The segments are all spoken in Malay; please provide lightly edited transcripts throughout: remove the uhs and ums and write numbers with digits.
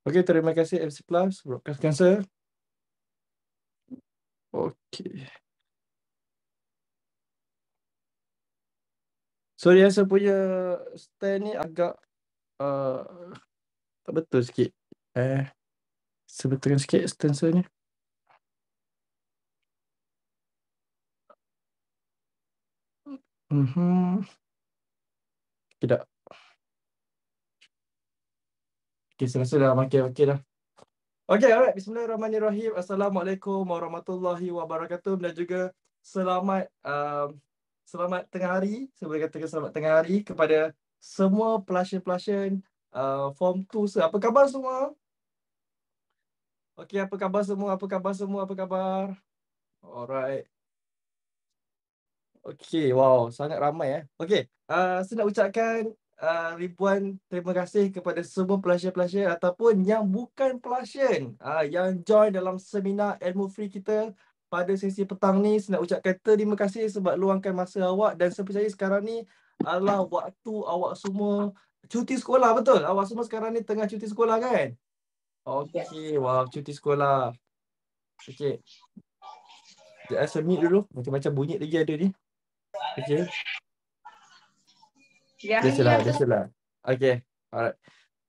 Okey, terima kasih MC Plus, Broadcast Cancer. Okey. Sorry saya punya stand ni agak uh, tak betul sikit. Sebetulkan sikit stand saya ni. Tidak. Okey, saya rasa dah makin okey dah. Okey, alright. Bismillahirrahmanirrahim. Assalamualaikum warahmatullahi wabarakatuh dan juga selamat selamat tengah hari. Saya boleh katakan selamat tengah hari kepada semua pelashen-pelashen Form 2. Apa khabar semua? Okey, apa khabar semua? Apa khabar semua? Apa khabar? Alright. Okey, wow, sangat ramai Okey, saya nak ucapkan ribuan terima kasih kepada semua pelashen-pelashen ataupun yang bukan pelashen yang join dalam seminar ilmu free kita pada sesi petang ni. Saya nak ucapkan terima kasih sebab luangkan masa awak dan saya percaya sekarang ni adalah waktu awak semua cuti sekolah, betul? Awak semua sekarang ni tengah cuti sekolah kan? Okey, wow, cuti sekolah. Okey, saya mute dulu. Macam-macam bunyi lagi ada ni. Okey. Biasalah. Okey. Alright.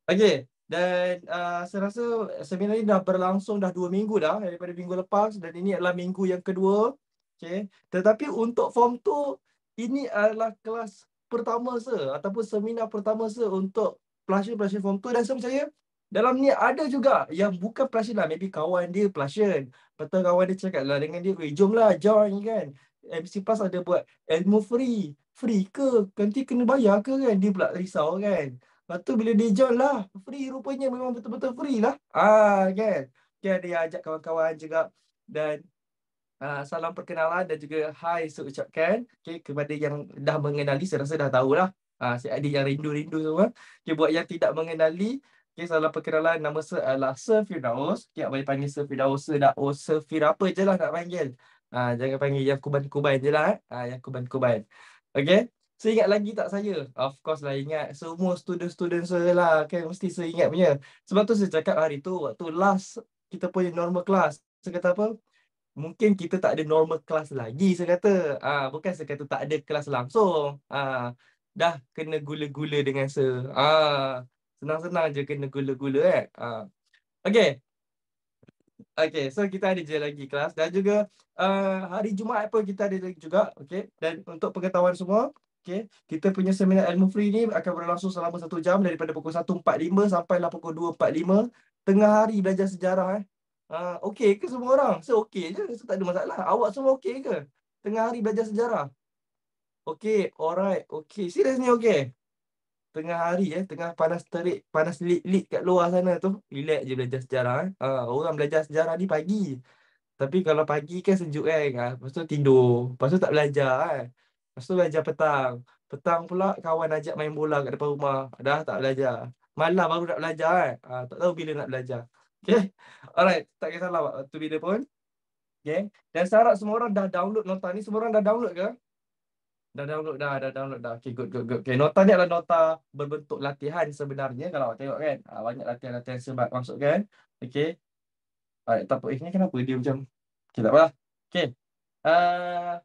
Okey. Dan saya rasa seminar ini dah berlangsung dah 2 minggu dah daripada minggu lepas dan ini adalah minggu yang kedua. Okey. Tetapi untuk form 2 ini adalah kelas pertama saya ataupun seminar pertama saya untuk pelashen-pelashen form 2 dan saya percaya dalam ni ada juga yang bukan pelashen lah. Maybe kawan dia pelashen. Betul kawan dia cakap lah dengan dia, jomlah join kan. MC Plus ada buat ilmu free. Free ke? Nanti kena bayar ke kan? Dia pula risau kan. Lepas tu bila dia join lah, free rupanya memang betul-betul free lah. Kan? Kan dia ajak kawan-kawan juga. Dan salam perkenalan dan juga hai saya ucapkan kepada yang dah mengenali, saya rasa dah tahulah. Si adik yang rindu-rindu semua. Buat yang tidak mengenali, salam perkenalan, nama saya adalah Sir Firdaus. Boleh panggil Sir Firdaus, Sir Daus, Sir Fir apa je lah nak panggil. Jangan panggil yang kuban-kuban je lah. Yang kuban-kuban. Okay. Saya ingat lagi tak saya? Of course lah ingat. Semua student-student saya lah. Kan mesti saya ingat punya. Sebab tu saya cakap hari tu, waktu last kita punya normal class. Saya kata apa? Mungkin kita tak ada normal kelas lagi, saya kata. Bukan saya kata tak ada kelas langsung. Dah kena gula-gula dengan saya. Senang-senang je kena gula-gula Okay. Okay, so kita ada je lagi kelas. Dan juga hari Jumaat pun kita ada lagi juga. Okay. Dan untuk pengetahuan semua, okay, kita punya seminar ilmu free ni akan berlangsung selama 1 jam daripada pukul 1.45 sampailah pukul 2.45. Tengah hari belajar sejarah okey ke semua orang? So okey je, so tak ada masalah. Awak semua okey ke? Tengah hari belajar sejarah? Okey, alright. Okey, serius ni okey? Tengah hari tengah panas terik, panas lit-lit kat luar sana tu, relax je belajar sejarah orang belajar sejarah ni pagi. Tapi kalau pagi kan sejuk kan. Lepas tu tidur. Lepas tu tak belajar kan. Lepas tu belajar petang. Petang pula kawan ajak main bola kat depan rumah. Dah tak belajar. Malam baru nak belajar kan. Tak tahu bila nak belajar. Okay. Alright. Tak kisahlah waktu bila pun. Okay. Dan saya harap semua orang dah download nota ni. Semua orang dah download ke? Dah download dah. Dah download dah. Okay, good. Okay, nota ni adalah nota berbentuk latihan sebenarnya. Kalau awak tengok kan. Banyak latihan-latihan sebab masukkan. Okay. Alright. Tak apa. Ni kenapa dia macam... Okay, tak apa. Okay. Uh,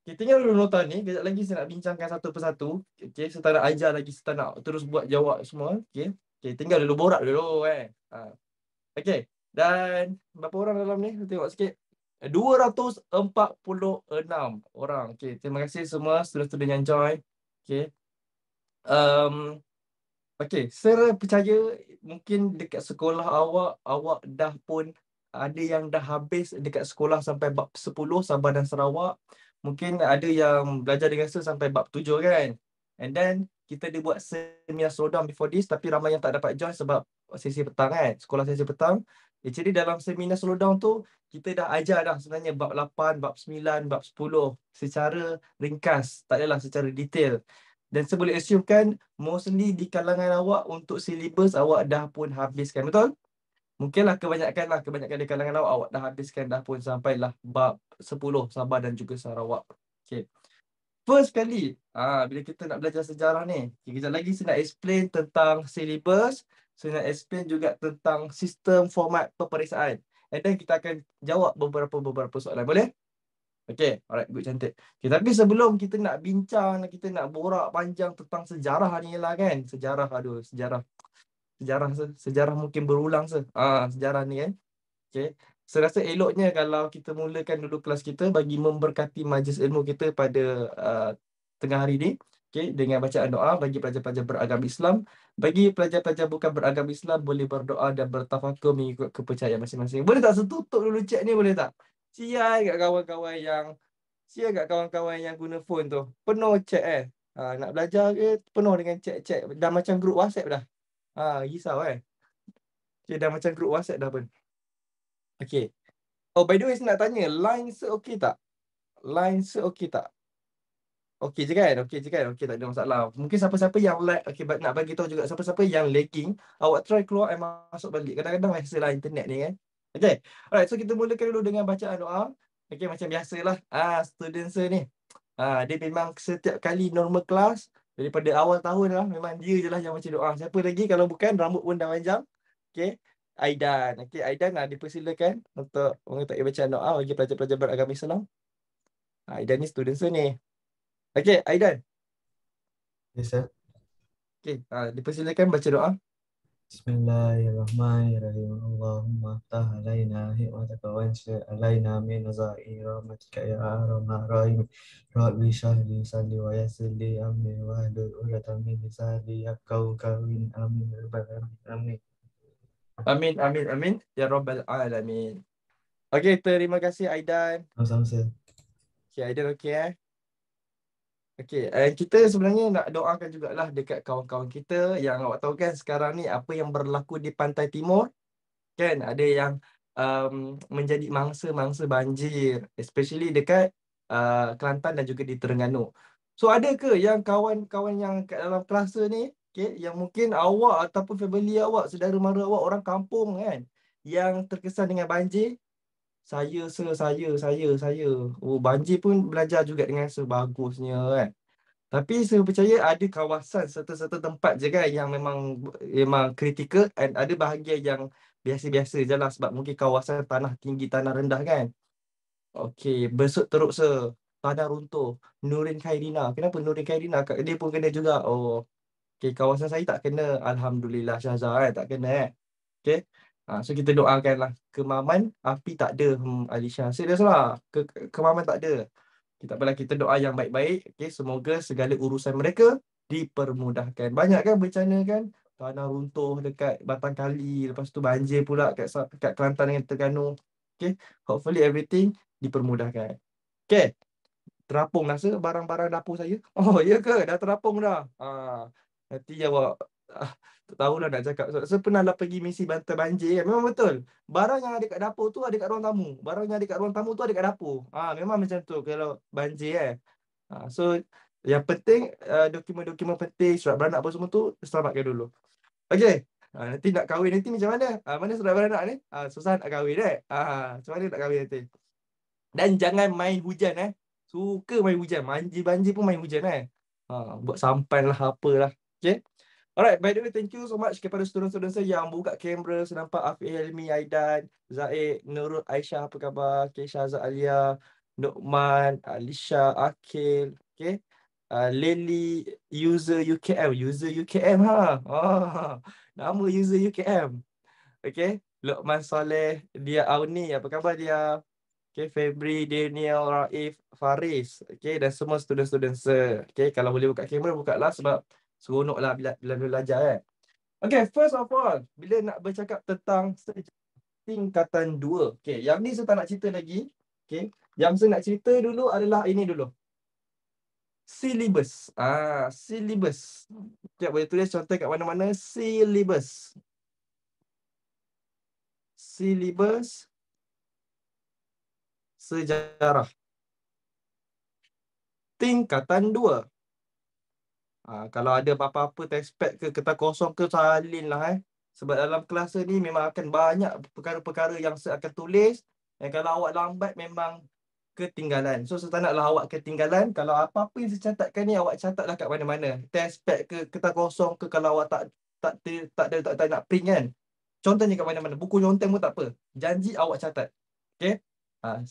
kita tinggal dulu nota ni. Kejap lagi saya nak bincangkan satu persatu. Okay, saya tak nak ajar lagi. Saya tak nak terus buat jawab semua. Okay. Okay, tinggal dulu borak dulu Okay. Dan berapa orang dalam ni? Saya tengok sikit. 246 orang. Okay, terima kasih semua student-student yang join. Okay. Okay, saya percaya mungkin dekat sekolah awak dah pun ada yang dah habis dekat sekolah sampai bab 10 Sabah dan Sarawak. Mungkin ada yang belajar dengan saya sampai bab 7 kan. And then kita ada buat seminar slowdown before this tapi ramai yang tak dapat join sebab sesi petang kan. Sekolah sesi petang. Jadi dalam seminar slowdown tu kita dah ajar dah sebenarnya bab 8, bab 9, bab 10 secara ringkas. Tak adalah secara detail. Dan saya boleh assumekan mostly di kalangan awak untuk silibus awak dah pun habiskan, betul? Mungkinlah kebanyakan di kalangan awak dah habiskan dah pun sampailah bab 10 Sabah dan juga Sarawak. Okay. First kali bila kita nak belajar sejarah ni, kejap lagi saya nak explain tentang silibus Saya nak explain juga tentang sistem format peperiksaan. And then kita akan jawab beberapa soalan. Boleh? Okay, alright, good, cantik. Okay, tapi sebelum kita nak bincang, kita nak borak panjang tentang sejarah ni lah kan. Sejarah, aduh, sejarah mungkin berulang sejarah ni kan. Okay. Saya rasa eloknya kalau kita mulakan dulu kelas kita bagi memberkati majlis ilmu kita pada tengah hari ni. Okay, dengan bacaan doa bagi pelajar-pelajar beragama Islam. Bagi pelajar-pelajar bukan beragama Islam boleh berdoa dan bertafakur mengikut kepercayaan masing-masing. Boleh tak saya tutup dulu chat ni, boleh tak? Sial kat kawan-kawan yang guna phone tu. Penuh chat nak belajar ke penuh dengan chat-chat. Dah macam grup WhatsApp dah. Risau Okay, dah macam grup WhatsApp dah pun. Okay. Oh, by the way, saya nak tanya, line okey tak? Line okey tak? Okey je kan? Okey je kan? Okey, tak ada masalah. Mungkin siapa-siapa yang lag, okay, nak bagi tahu juga siapa-siapa yang lagging, awak try keluar and masuk balik. Kadang-kadang biasalah internet ni kan. Okay. Alright, so kita mulakan dulu dengan bacaan doa. Okay, macam biasalah. Student saya ni. Dia memang setiap kali normal kelas, daripada awal tahun lah, memang dia je lah yang baca doa. Siapa lagi kalau bukan, rambut pun dah panjang. Okay. Aidan. Okay, Aidan dipersilakan untuk mengetahui bacaan doa bagi pelajar-pelajar beragama Islam. Aidan ni student saya ni. Okay, Aidan. Yes, sir. Okay, dipersilakan baca doa. Bismillahirrahmanirrahim. Allahumma ftah alaina hikmataka wa ansur alaina min naza'i rahmatika ya arhamar rahim. Rabbi shrahli sadri wa yassir li amri wahlul 'uqdatam min lisani yafqahu qawli. Amin ya rabbal alamin. Amin, amin, amin. Ya Rabbal Alamin. Okay, terima kasih Aidan. Sama-sama, sir. Okay, Aidan okay Okay, kita sebenarnya nak doakan jugalah dekat kawan-kawan kita yang awak tahu kan sekarang ni apa yang berlaku di Pantai Timur. Kan ada yang menjadi mangsa-mangsa banjir, especially dekat Kelantan dan juga di Terengganu. So ada ke yang kawan-kawan yang kat dalam kelas ni, yang mungkin awak ataupun family awak, saudara mara awak orang kampung kan, yang terkesan dengan banjir? Saya. Oh, banjir pun belajar juga dengan sebagusnya kan. Tapi saya percaya ada kawasan serta-serta tempat je kan yang memang kritikal, dan ada bahagian yang biasa-biasa je lah sebab mungkin kawasan tanah tinggi, tanah rendah kan. Okey, besut teruk tanah runtuh. Nurin Khairina. Kenapa Nurin Khairina? Dia pun kena juga. Oh, okey, kawasan saya tak kena. Alhamdulillah Syahzah tak kena Okay. So kita doakanlah. Kemaman, api tak ada. Alisha. Serius lah. Kemaman tak ada. Kita apalah, kita doa yang baik-baik. Okay, semoga segala urusan mereka dipermudahkan. Banyak kan bencana kan? Tanah runtuh dekat Batang Kali. Lepas tu banjir pula kat Kelantan dengan Terengganu. Okay, hopefully everything dipermudahkan. Okay, terapung dah barang-barang dapur saya. Oh, ya ke? Dah terapung dah. Nanti awak tak tahulah nak cakap. Saya pernah lah pergi misi bantai banjir kan. Memang betul. Barang yang ada kat dapur tu ada kat ruang tamu. Barang yang ada kat ruang tamu tu ada kat dapur. Memang macam tu kalau banjir So yang penting dokumen-dokumen penting, surat beranak apa semua tu selamatkan dulu. Okay. Nanti nak kahwin nanti macam mana? Mana surat beranak ni? Susah nak kahwin macam mana nak kahwin nanti? Dan jangan main hujan Suka main hujan. Banjir pun main hujan buat sampan lah apalah. Okay. Alright, by the way, thank you so much kepada student-student saya yang buka kamera. Saya nampak Afiq Helmi, Aidan, Zaid, Nurul, Aisyah, apa khabar? Okay, Syahzad Alia, Nukman, Alisha, Akil, okay. Lely, user UKM. User UKM nama user UKM. Okay. Luqman Saleh, dia Auni, apa khabar dia? Okay, Febri, Daniel, Raif, Faris. Okay, dan semua student-student okay, kalau boleh buka kamera, buka lah sebab seronok lah bila belajar Okay, first of all, bila nak bercakap tentang tingkatan 2. Okay, yang ni saya tak nak cerita lagi. Okay, yang saya nak cerita dulu adalah ini dulu. Syllabus. Syllabus. Okay, boleh tulis contoh kat mana-mana. Syllabus. Syllabus sejarah. Tingkatan 2. Kalau ada apa-apa tespek ke kertas kosong ke, salin lah Sebab dalam kelas ni memang akan banyak perkara-perkara yang saya akan tulis. Dan kalau awak lambat memang ketinggalan. So saya tak naklah awak ketinggalan. Kalau apa-apa yang saya catatkan ni awak catatlah kat mana-mana. Tespek ke kertas kosong ke, kalau awak tak tak nak print kan. Contohnya kat mana-mana, buku nyonteng pun tak apa. Janji awak catat. Okay?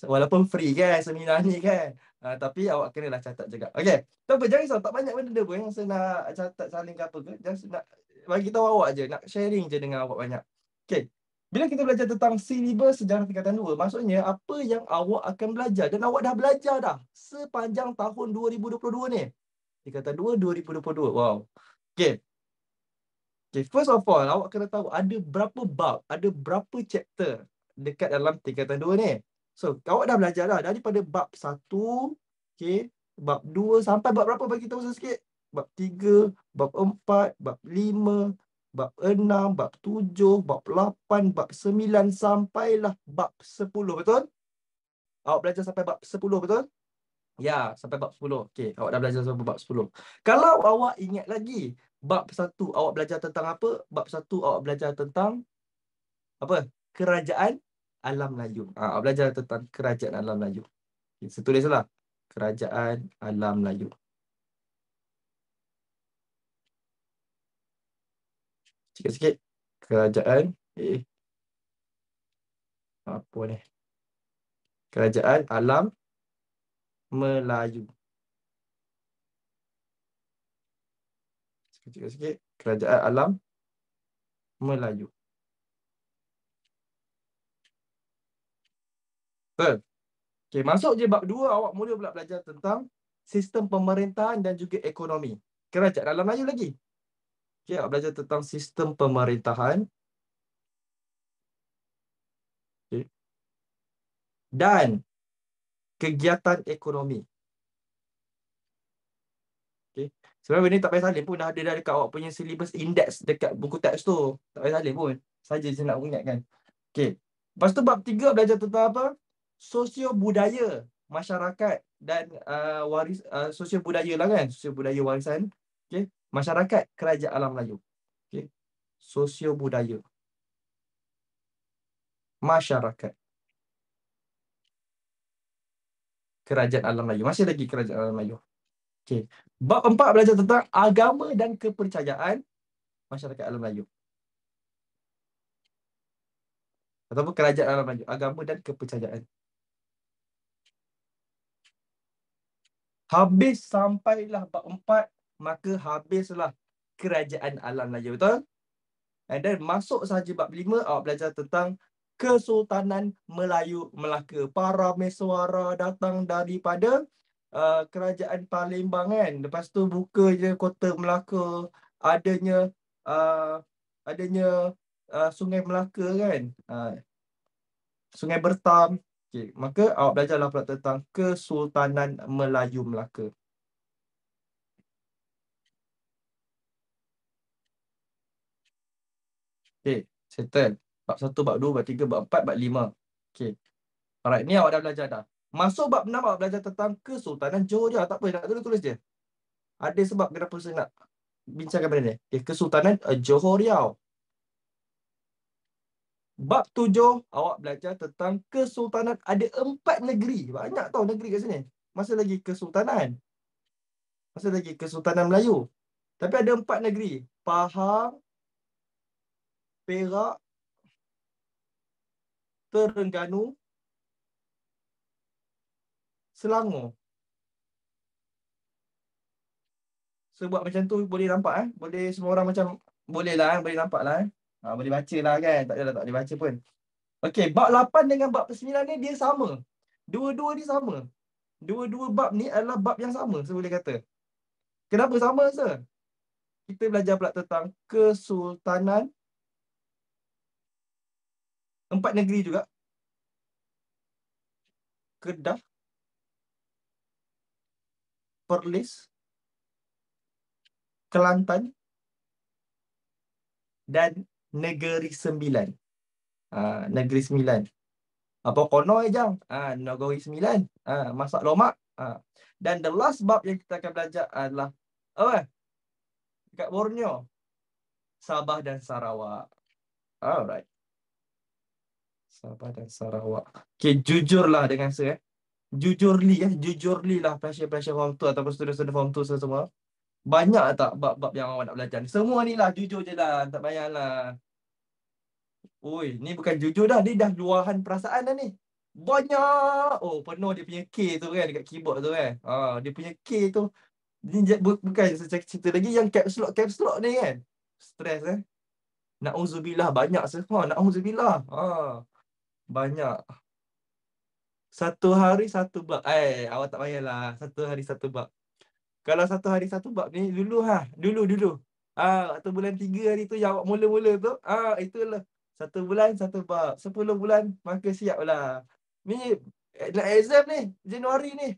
Walaupun free kan seminar ni kan. Tapi awak kenalah catat juga. Okay. Tak apa, jangan risau. Tak banyak benda pun yang saya nak catat saling ke apa ke. Just nak bagi tahu awak je. Nak sharing je dengan awak banyak. Okay. Bila kita belajar tentang silibus sejarah tingkatan 2, maksudnya apa yang awak akan belajar. Dan awak dah belajar dah sepanjang tahun 2022 ni. Tingkatan 2, 2022. Wow. Okay. Okay, first of all, awak kena tahu ada berapa bab, ada berapa chapter dekat dalam tingkatan 2 ni. So, awak dah belajar dah daripada bab 1, okay, bab 2 sampai bab berapa bagi tahu saya sikit? Bab 3, bab 4, bab 5, bab 6, bab 7, bab 8, bab 9 sampailah bab 10, betul? Awak belajar sampai bab 10, betul? Ya, sampai bab 10. Okey, awak dah belajar sampai bab 10. Kalau awak ingat lagi, bab 1 awak belajar tentang apa? Bab 1 awak belajar tentang apa? Kerajaan Alam Melayu. Awak belajar tentang Kerajaan Alam Melayu. Okay, saya tulislah. Kerajaan Alam Melayu. Sikit-sikit. Kerajaan apa ni? Kerajaan Alam Melayu. Sikit-sikit. Kerajaan Alam Melayu. Betul? Okay, masuk je bab 2, awak mula pula belajar tentang sistem pemerintahan dan juga ekonomi. Kerajaan Alam Melayu lagi. Okay, awak belajar tentang sistem pemerintahan. Okay. Dan kegiatan ekonomi. Okay. Sebenarnya benda ni tak payah salin pun, dah ada dah dekat awak punya syllabus index dekat buku teks tu. Tak payah salin pun. Saja saya nak ingatkan. Okay. Lepas tu bab 3 belajar tentang apa? Sosio budaya masyarakat dan sosio budaya lah kan. Sosio budaya warisan. Okay. Masyarakat Kerajaan Alam Melayu. Okay. Sosio budaya masyarakat Kerajaan Alam Melayu. Masih lagi Kerajaan Alam Melayu. Okay. Bab 4 belajar tentang agama dan kepercayaan masyarakat Alam Melayu. Ataupun Kerajaan Alam Melayu. Agama dan kepercayaan. Habis sampailah bab 4, maka habislah Kerajaan Alam Melayu. Betul? And then masuk sahaja bab 5, awak belajar tentang Kesultanan Melayu Melaka. Para mesuara datang daripada Kerajaan Palembang kan. Lepas tu buka je Kota Melaka. Adanya Sungai Melaka kan. Sungai Bertam. Okay. Maka awak belajarlah pula tentang Kesultanan Melayu Melaka. Okay, settle. Bab 1, bab 2, bab 3, bab 4, bab 5. Okay. Alright, ni awak dah belajar dah. Masuk bab 6, awak belajar tentang Kesultanan Johor Riau. Tak apa, nak tulis je. Ada sebab kenapa saya nak bincangkan benda ni. Okay, Kesultanan Johor Riau. Bab 7, awak belajar tentang Kesultanan. Ada 4 negeri. Banyak tau negeri kat sini. Masih lagi Kesultanan. Masih lagi Kesultanan Melayu. Tapi ada 4 negeri. Pahang, Perak, Terengganu, Selangor. So buat macam tu boleh nampak boleh semua orang macam boleh lah boleh nampak lah boleh baca lah kan. Tak adalah tak boleh baca pun. Okey, bab 8 dengan bab 9 ni dia sama. Dua-dua ni sama. Dua-dua bab ni adalah bab yang sama, saya boleh kata. Kenapa sama, sir? Kita belajar pula tentang Kesultanan. 4 negeri juga. Kedah, Perlis, Kelantan dan Negeri Sembilan. Negeri Sembilan. Apa kono jang? Negeri Sembilan. Masak lomak. Dan the last bab yang kita akan belajar adalah apa? Dekat Borneo, Sabah dan Sarawak. Alright. Sabah dan Sarawak. Okay, jujurlah dengan saya. Jujurli lah pasien-pasien form 2 ataupun student-student form 2 semua. Banyak tak bab-bab yang awak nak belajar ni? Semua ni lah, jujur je lah. Tak payahlah. Oi, ni bukan jujur dah. Dia dah luahan perasaan dah ni. Banyak. Oh, penuh dia punya K tu kan dekat keyboard tu kan. Dia punya K tu. Ni bukan cerita lagi yang caps lock ni kan. Stres Nauzubillah banyak nauzubillah. Banyak. Satu hari satu bab. Awak tak payahlah. Satu hari satu bab. Kalau satu hari satu bab ni dulu. Waktu bulan 3 hari tu yang awak mula-mula tu, itulah. Satu bulan satu bab. 10 bulan maka siaplah. Ni nak exam ni Januari ni.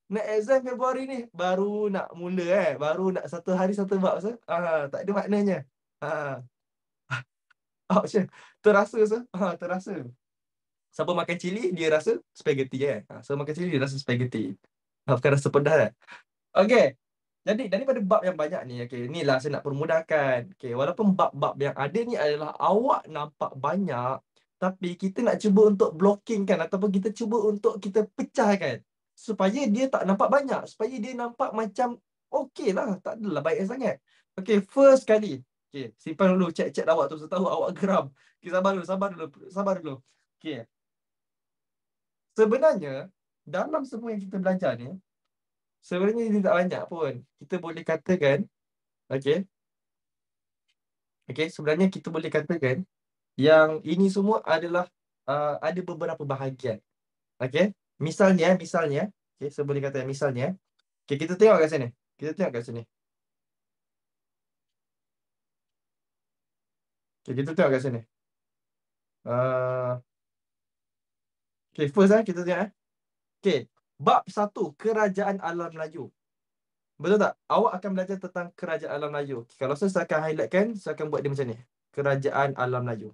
Nak exam Februari ni baru nak mula baru nak satu hari satu bab tak ada maknanya. Ah, macam terasa terasa. Siapa makan cili dia rasa spaghetti siapa makan cili dia rasa spaghetti. Bukan rasa pedas Okey. Jadi daripada bab yang banyak ni, inilah saya nak permudahkan. Walaupun bab-bab yang ada ni adalah awak nampak banyak, tapi kita nak cuba untuk blockingkan ataupun kita cuba untuk kita pecahkan supaya dia tak nampak banyak, supaya dia nampak macam okey lah, tak adalah baik sangat. First kali. Simpan dulu chat-chat awak tu, saya tahu awak geram. Sabar dulu. Okey. Sebenarnya dalam semua yang kita belajar ni, sebenarnya dia tak banyak pun. Kita boleh katakan, okey. Sebenarnya kita boleh katakan yang ini semua adalah ada beberapa bahagian. Misalnya, saya boleh kata misalnya. Kita tengok kat sini. Kita tengok kat sini. Uh, first kita tengok bab 1 Kerajaan Alam Melayu. Betul tak? Awak akan belajar tentang Kerajaan Alam Melayu. Kalau saya akan highlightkan, saya akan buat dia macam ni. Kerajaan Alam Melayu.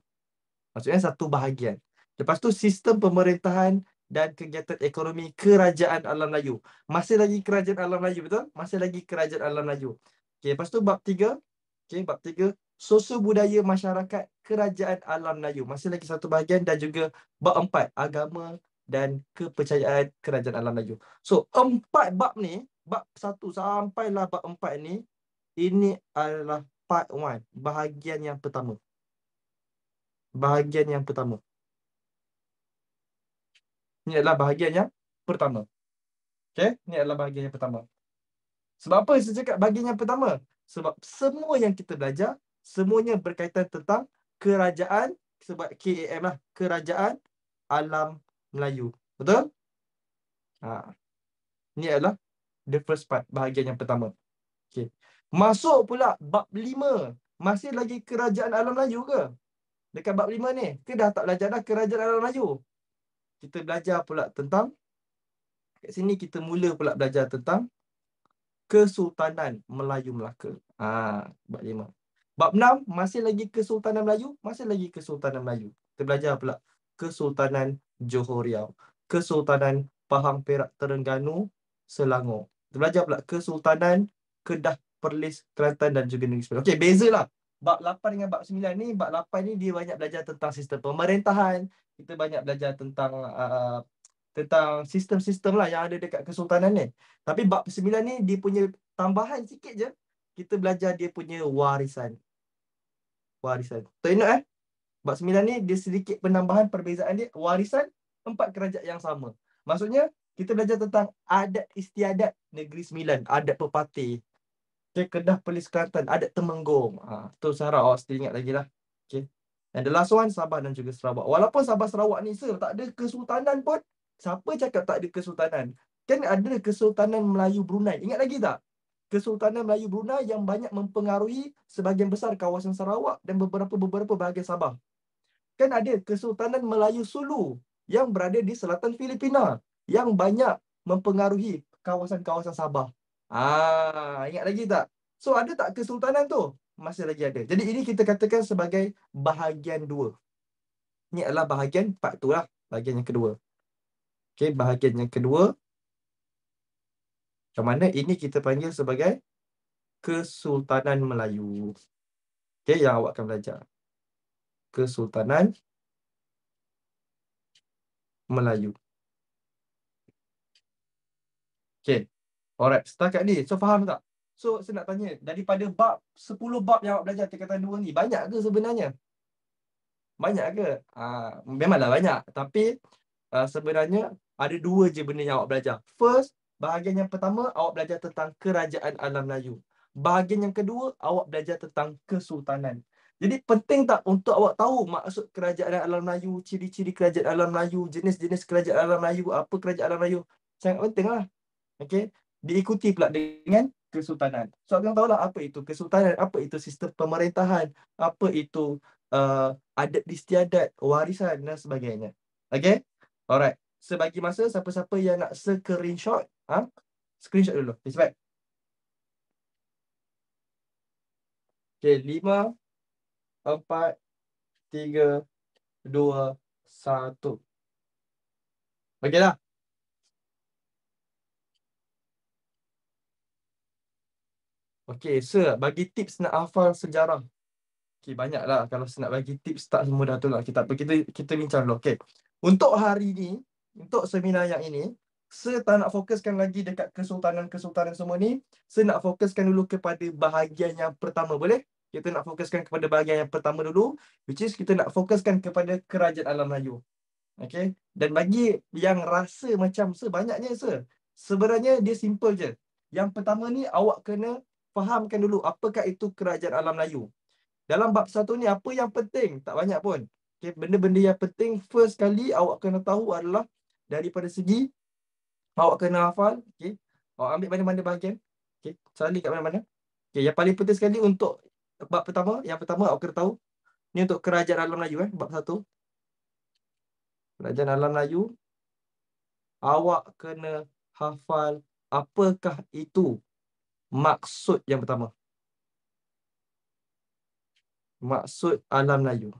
Maksudnya satu bahagian. Lepas tu sistem pemerintahan dan kegiatan ekonomi Kerajaan Alam Melayu. Masih lagi Kerajaan Alam Melayu, betul? Masih lagi Kerajaan Alam Melayu. Lepas tu bab 3. Bab 3 Sosio budaya masyarakat Kerajaan Alam Melayu. Masih lagi satu bahagian. Dan juga bab 4 Agama dan kepercayaan Kerajaan Alam Melayu. So 4 bab ni, bab 1 sampailah bab 4 ni, ini adalah part 1, bahagian yang pertama. Bahagian yang pertama. Ini adalah bahagian yang pertama. Ini adalah bahagian yang pertama. Sebab apa saya cakap bahagian yang pertama? Sebab semua yang kita belajar, semuanya berkaitan tentang kerajaan, sebab KAM lah, Kerajaan Alam Melayu. Betul? Ini adalah the first part, bahagian yang pertama. Masuk pula bab 5. Masih lagi Kerajaan Alam Melayu ke? Dekat bab 5 ni, kita dah tak belajar dah Kerajaan Alam Melayu. Kita belajar pula tentang, kat sini kita mula pula belajar tentang Kesultanan Melayu Melaka. Bab 5. Bab 6 masih lagi Kesultanan Melayu, masih lagi Kesultanan Melayu. Kita belajar pula Kesultanan Johor Riau, Kesultanan Pahang Perak Terengganu Selangor. Kita belajar pula Kesultanan Kedah Perlis Kelantan dan juga Negeri Sembilan. Bezalah. Bab 8 dengan bab 9 ni, bab 8 ni dia banyak belajar tentang sistem pemerintahan, kita banyak belajar tentang sistem-sistem lah yang ada dekat Kesultanan ni. Tapi bab 9 ni dia punya tambahan sikit je. Kita belajar dia punya warisan. Tengok bab 9 ni dia sedikit penambahan perbezaan dia. Warisan 4 kerajaan yang sama. Maksudnya kita belajar tentang adat istiadat Negeri Sembilan, adat pepatih. Kedah Perlis Kelantan, adat Temenggong. Tu saya harap awak still ingat lagi lah. And the last one, Sabah dan juga Sarawak. Walaupun Sabah Sarawak ni tak ada kesultanan pun, siapa cakap tak ada kesultanan? Kan ada Kesultanan Melayu Brunei. Ingat lagi tak? Kesultanan Melayu Brunei yang banyak mempengaruhi sebahagian besar kawasan Sarawak dan beberapa bahagian Sabah. Kan ada Kesultanan Melayu Sulu yang berada di selatan Filipina yang banyak mempengaruhi kawasan-kawasan Sabah. Ingat lagi tak? So ada tak kesultanan tu? Masih lagi ada. Jadi ini kita katakan sebagai bahagian 2. Ini adalah bahagian part tu lah. Bahagian yang kedua. Bahagian yang kedua. Yang mana ini kita panggil sebagai Kesultanan Melayu. Yang awak akan belajar. Kesultanan Melayu. Alright. Setakat ni. So faham tak? So saya nak tanya, daripada 10 bab yang awak belajar tingkatan 2 ni, banyak ke sebenarnya? Banyak ke? Memanglah banyak. Tapi sebenarnya ada 2 je benda yang awak belajar. First, bahagian yang pertama awak belajar tentang kerajaan alam Melayu. Bahagian yang kedua awak belajar tentang kesultanan. Jadi penting tak untuk awak tahu maksud kerajaan alam Melayu, ciri-ciri kerajaan alam Melayu, jenis-jenis kerajaan alam Melayu, apa kerajaan alam Melayu. Sangat penting lah. Okey. Diikuti pula dengan kesultanan. So abang tahulah apa itu kesultanan, apa itu sistem pemerintahan, apa itu adat istiadat, warisan dan sebagainya. Okey? Alright. Sebagi masa siapa-siapa yang nak screenshot, screenshot dulu. Okay, cepat. Okay, 5, 4, 3, 2, 1. Okey dah? Okey, sir, bagi tips nak hafal sejarah. Okay, banyaklah kalau saya nak bagi tips tak semudah tu lah. Kita bincang dulu. Okay. Untuk hari ni, untuk seminar yang ini, saya tak nak fokuskan lagi dekat kesultanan-kesultanan semua ni. Saya nak fokuskan dulu kepada bahagian yang pertama. Boleh? Kita nak fokuskan kepada bahagian yang pertama dulu. Which is kita nak fokuskan kepada kerajaan alam Melayu. Okay. Dan bagi yang rasa macam sebanyaknya sebenarnya dia simple je. Yang pertama ni awak kena fahamkan dulu apakah itu kerajaan alam Melayu. Dalam bab 1 ni apa yang penting? Tak banyak pun. Okay, benda-benda yang penting first kali awak kena tahu adalah daripada segi awak kena hafal. Okay. Awak ambil mana-mana bahagian. Okay. Salih kat mana-mana. Okay. Yang paling penting sekali untuk bab pertama. Yang pertama awak kena tahu. Ni untuk kerajaan alam Melayu. Bab 1. Kerajaan alam Melayu. Awak kena hafal apakah itu maksud yang pertama. Maksud alam Melayu.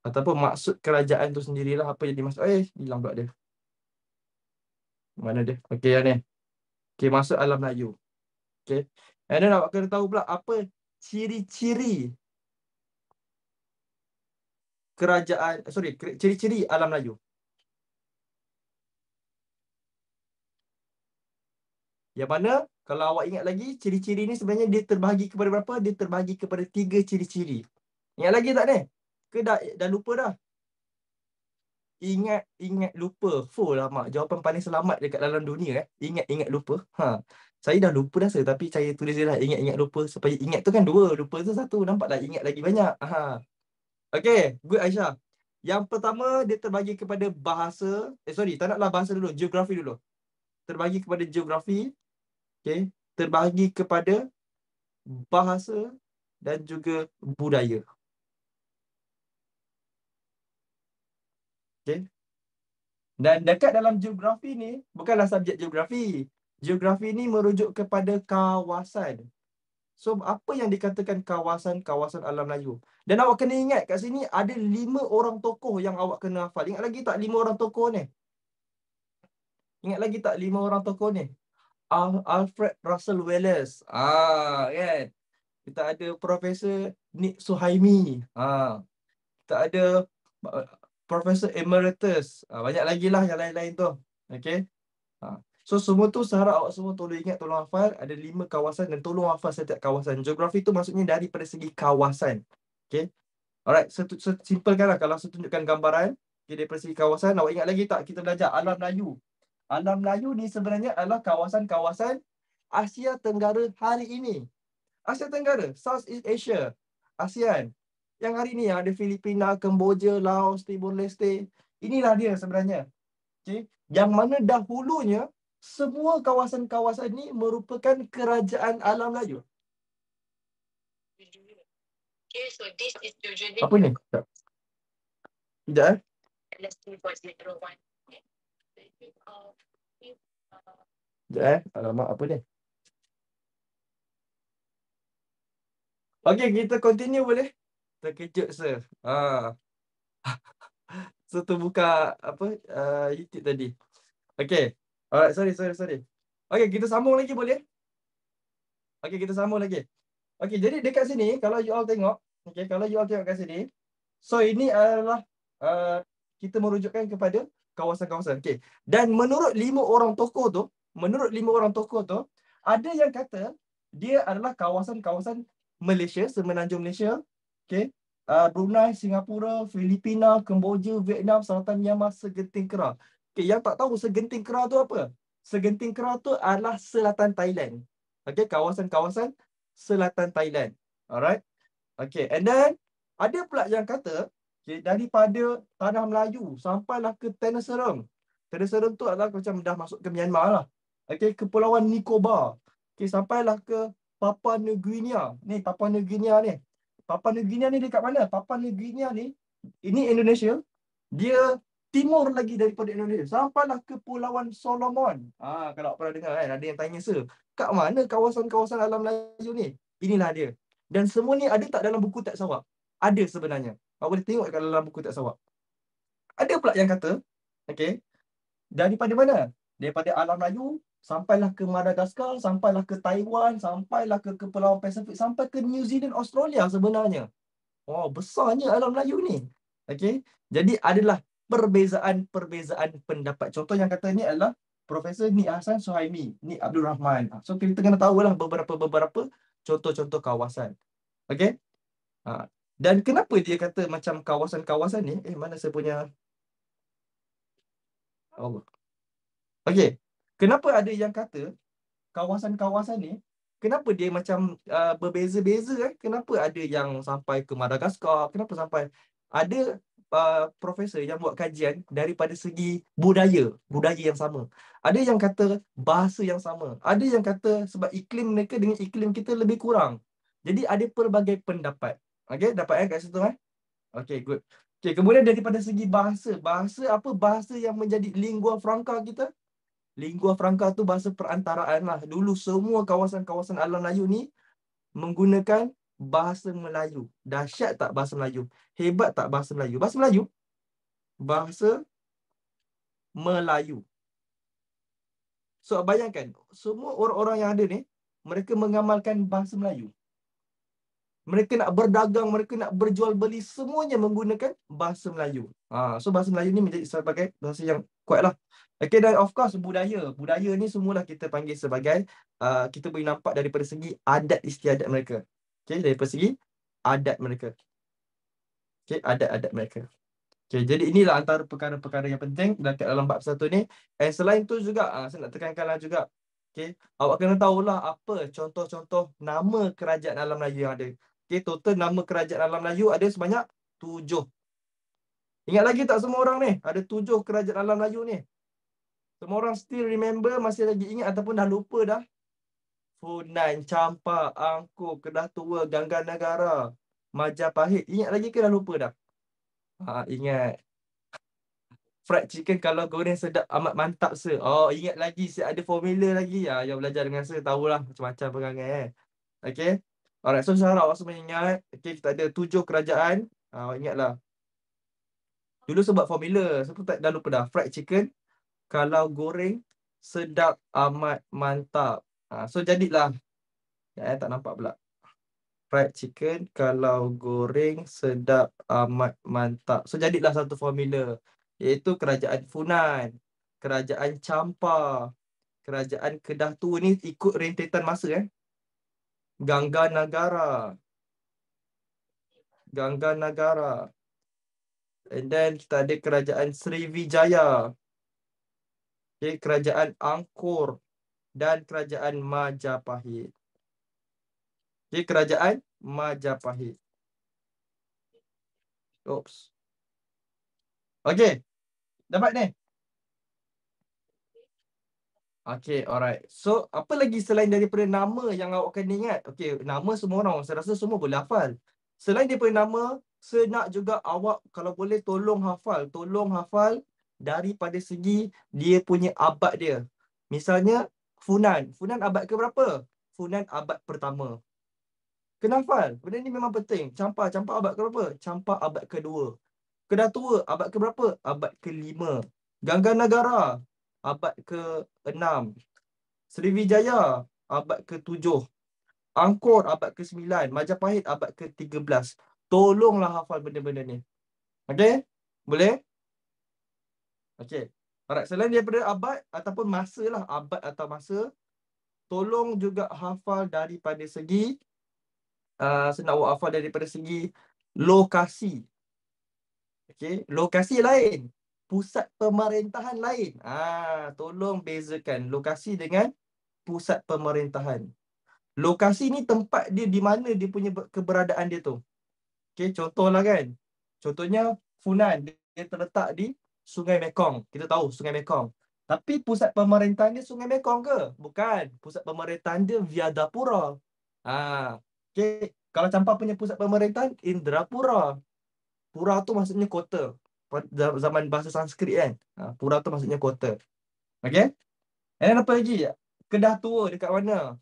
Ataupun maksud kerajaan tu sendirilah apa yang dimaksud. Hilang pula dia. Mana dia? Okey, yang ni. Okey, maksud alam Melayu. Okey. And then awak kena tahu pula apa ciri-ciri ciri-ciri alam Melayu. Yang mana kalau awak ingat lagi, ciri-ciri ni sebenarnya dia terbahagi kepada berapa? Dia terbahagi kepada 3 ciri-ciri. Ingat lagi tak ni? Ke dah lupa dah? Ingat lupa. Full lah mak. Jawapan paling selamat dekat dalam dunia Ingat lupa. Saya dah lupa dah tapi saya tulis dia lah ingat lupa supaya ingat tu kan 2, lupa tu 1. Nampaklah ingat lagi banyak. Okay, good Aisyah. Yang pertama dia terbagi kepada bahasa. Tak naklah bahasa dulu, geografi dulu. Terbagi kepada geografi. Okay. Terbagi kepada bahasa dan juga budaya. Okay. Dan dekat dalam geografi ni, bukanlah subjek geografi. Geografi ni merujuk kepada kawasan. So, apa yang dikatakan kawasan alam Melayu? Dan awak kena ingat kat sini ada 5 orang tokoh yang awak kena hafal. Ingat lagi tak 5 orang tokoh ni? Ingat lagi tak 5 orang tokoh ni? Alfred Russel Wallace. Kan? Kita ada Profesor Nick Suhaimi. Kita ada Profesor Emeritus. Banyak lagi lah yang lain-lain tu. Okay. So semua tu seharap awak semua tolong ingat, tolong hafal. Ada 5 kawasan dan tolong hafal setiap kawasan. Geografi tu maksudnya daripada segi kawasan. Okay. Alright, simpelkan lah kalau saya tunjukkan gambaran. Okay, daripada segi kawasan, awak ingat lagi tak kita belajar alam Melayu. Alam Melayu ni sebenarnya adalah kawasan-kawasan Asia Tenggara hari ini. Asia Tenggara, Southeast Asia, ASEAN. Yang hari ni ada Filipina, Kemboja, Laos, Timor Leste. Inilah dia sebenarnya. Okay. Yang mana dahulunya semua kawasan-kawasan ni merupakan kerajaan alam Melayu. Okay, so this is usually Apa ni? Sekejap. LST.01. Sekejap. Alamak, apa ni? Okay, kita continue boleh? Terkejut, sir. So, tu buka YouTube tadi. Okay. Alright, sorry. Okay, kita sambung lagi boleh? Okay, kita sambung lagi. Okay, jadi dekat sini, kalau you all tengok, kat sini, so ini adalah kita merujukkan kepada kawasan-kawasan. Okay. Dan menurut 5 orang tokoh tu, menurut 5 orang tokoh tu, ada yang kata dia adalah kawasan-kawasan Malaysia, semenanjung Malaysia, okay? Brunei, Singapura, Filipina, Kemboja, Vietnam, Selatan Myanmar, Segenting Kera. Okay, yang tak tahu Segenting Kera tu apa? Segenting Kera tu adalah selatan Thailand. Okay, kawasan-kawasan selatan Thailand. Alright. Okay, and then ada pula yang kata okay, daripada Tanah Melayu sampailah ke Tenasserim. Tenasserim tu adalah macam dah masuk ke Myanmar lah. Okay, Kepulauan Nicobar. Okay, sampailah ke Papua New Guinea. Ni Papua New Guinea ni. Papua New Guinea ni dekat mana? Papua New Guinea ni, ini Indonesia. Dia timur lagi daripada Indonesia. Sampailah ke Pulauan Solomon. Kalau pernah dengar kan, ada yang tanya kat mana kawasan-kawasan alam Melayu ni? Inilah dia. Dan semua ni ada tak dalam buku teks awak? Ada sebenarnya. Awak boleh tengok kat dalam buku teks awak. Ada pula yang kata, okay, daripada mana? Daripada alam Melayu, sampailah ke Madagaskar, sampailah ke Taiwan, sampailah ke Kepulauan Pasifik, sampai ke New Zealand, Australia sebenarnya. Oh, besarnya alam Melayu ni. Okay. Jadi adalah perbezaan pendapat. Contoh yang kata ni adalah Profesor Nik Hassan Suhaimi, Nik Abdul Rahman. So kita kena tahulah beberapa contoh-contoh kawasan. Okay. Dan kenapa dia kata macam kawasan-kawasan ni, mana saya punya Allah. Okay. Kenapa ada yang kata kawasan-kawasan ni, kenapa dia macam berbeza-beza kan? Kenapa ada yang sampai ke Madagaskar? Kenapa sampai ada profesor yang buat kajian daripada segi budaya yang sama. Ada yang kata bahasa yang sama. Ada yang kata sebab iklim mereka dengan iklim kita lebih kurang. Jadi ada pelbagai pendapat. Okey, dapat kat situ Okey, good. Okey, kemudian daripada segi bahasa. Bahasa apa? Bahasa yang menjadi lingua franca kita. Lingua franca tu bahasa perantaraan lah. Dulu semua kawasan-kawasan alam Melayu ni menggunakan bahasa Melayu. Dahsyat tak bahasa Melayu? Hebat tak bahasa Melayu? Bahasa Melayu? Bahasa Melayu. So bayangkan, semua orang-orang yang ada ni, mereka mengamalkan bahasa Melayu. Mereka nak berdagang, mereka nak berjual beli, semuanya menggunakan bahasa Melayu. So bahasa Melayu ni menjadi sebagai bahasa yang kuat lah. Okay, dan of course budaya. Budaya ni semualah kita panggil sebagai, kita boleh nampak daripada segi adat istiadat mereka. Okay, daripada segi adat mereka. Okay, adat-adat mereka. Okay, jadi inilah antara perkara-perkara yang penting dalam bab satu ni. And selain tu juga, saya nak tekankanlah juga. Okay, awak kena tahulah apa contoh-contoh nama kerajaan alam Melayu yang ada. Okay, total nama kerajaan alam Melayu ada sebanyak 7. Ingat lagi tak semua orang ni? Ada 7 kerajaan alam Melayu ni. Semua orang still remember, masih lagi ingat ataupun dah lupa dah? Funan, Champa, Angkor, Kedah Tua, Gangganagara, Majapahit. Ingat lagi ke dah lupa dah? Ingat. Fried chicken kalau goreng sedap amat mantap Oh, ingat lagi. Saya ada formula lagi. Yang belajar dengan saya tahulah macam-macam perangai. Okay. Alright, so saya harap awak semua ingat. Okay, kita ada 7 kerajaan. Ingatlah. Dulu sebab formula. Saya pun dah lupa dah. Fried chicken kalau goreng sedap amat mantap. So jadilah. Tak nampak pula. Fried chicken kalau goreng sedap amat mantap. So jadilah satu formula. Iaitu kerajaan Funan, kerajaan Champa, kerajaan Kedah Tua ni ikut rentetan masa Gangganagara. And then kita ada kerajaan Sriwijaya. Okay, kerajaan Angkor dan kerajaan Majapahit. Okay, kerajaan Majapahit. Oops. Okay. Dapat ni? Okay, alright. So, apa lagi selain daripada nama yang awak kena ingat? Okay, nama semua orang. Saya rasa semua boleh hafal. Selain daripada nama, saya nak juga awak kalau boleh tolong hafal. Tolong hafal daripada segi dia punya abad dia. Misalnya, Funan. Funan abad ke berapa? Funan abad pertama. Kena hafal. Benda ni memang penting. Champa abad ke berapa? Champa abad kedua. Kedah Tua, abad ke berapa? Abad ke-5. Gangganagara, abad ke-6. Sriwijaya, abad ke-7. Angkor, abad ke-9. Majapahit, abad ke-13. Tolonglah hafal benda-benda ni. Okey? Boleh? Okey. Alright, selain daripada abad ataupun masa lah, abad atau masa, tolong juga hafal daripada segi saya nak awak hafal daripada segi lokasi. Okey, lokasi lain, pusat pemerintahan lain. Tolong bezakan lokasi dengan pusat pemerintahan. Lokasi ni tempat dia di mana dia punya keberadaan dia tu. Okey, contohlah kan. Contohnya Funan, dia terletak di Sungai Mekong. Kita tahu Sungai Mekong. Tapi pusat pemerintahan dia Sungai Mekong ke? Bukan. Pusat pemerintahan dia Viadapura. Okey, kalau Campak punya pusat pemerintahan Indrapura. Pura tu maksudnya kota. Zaman bahasa Sanskrit kan. Pura tu maksudnya kota. Okey? And apa lagi? Kedah Tua dekat mana?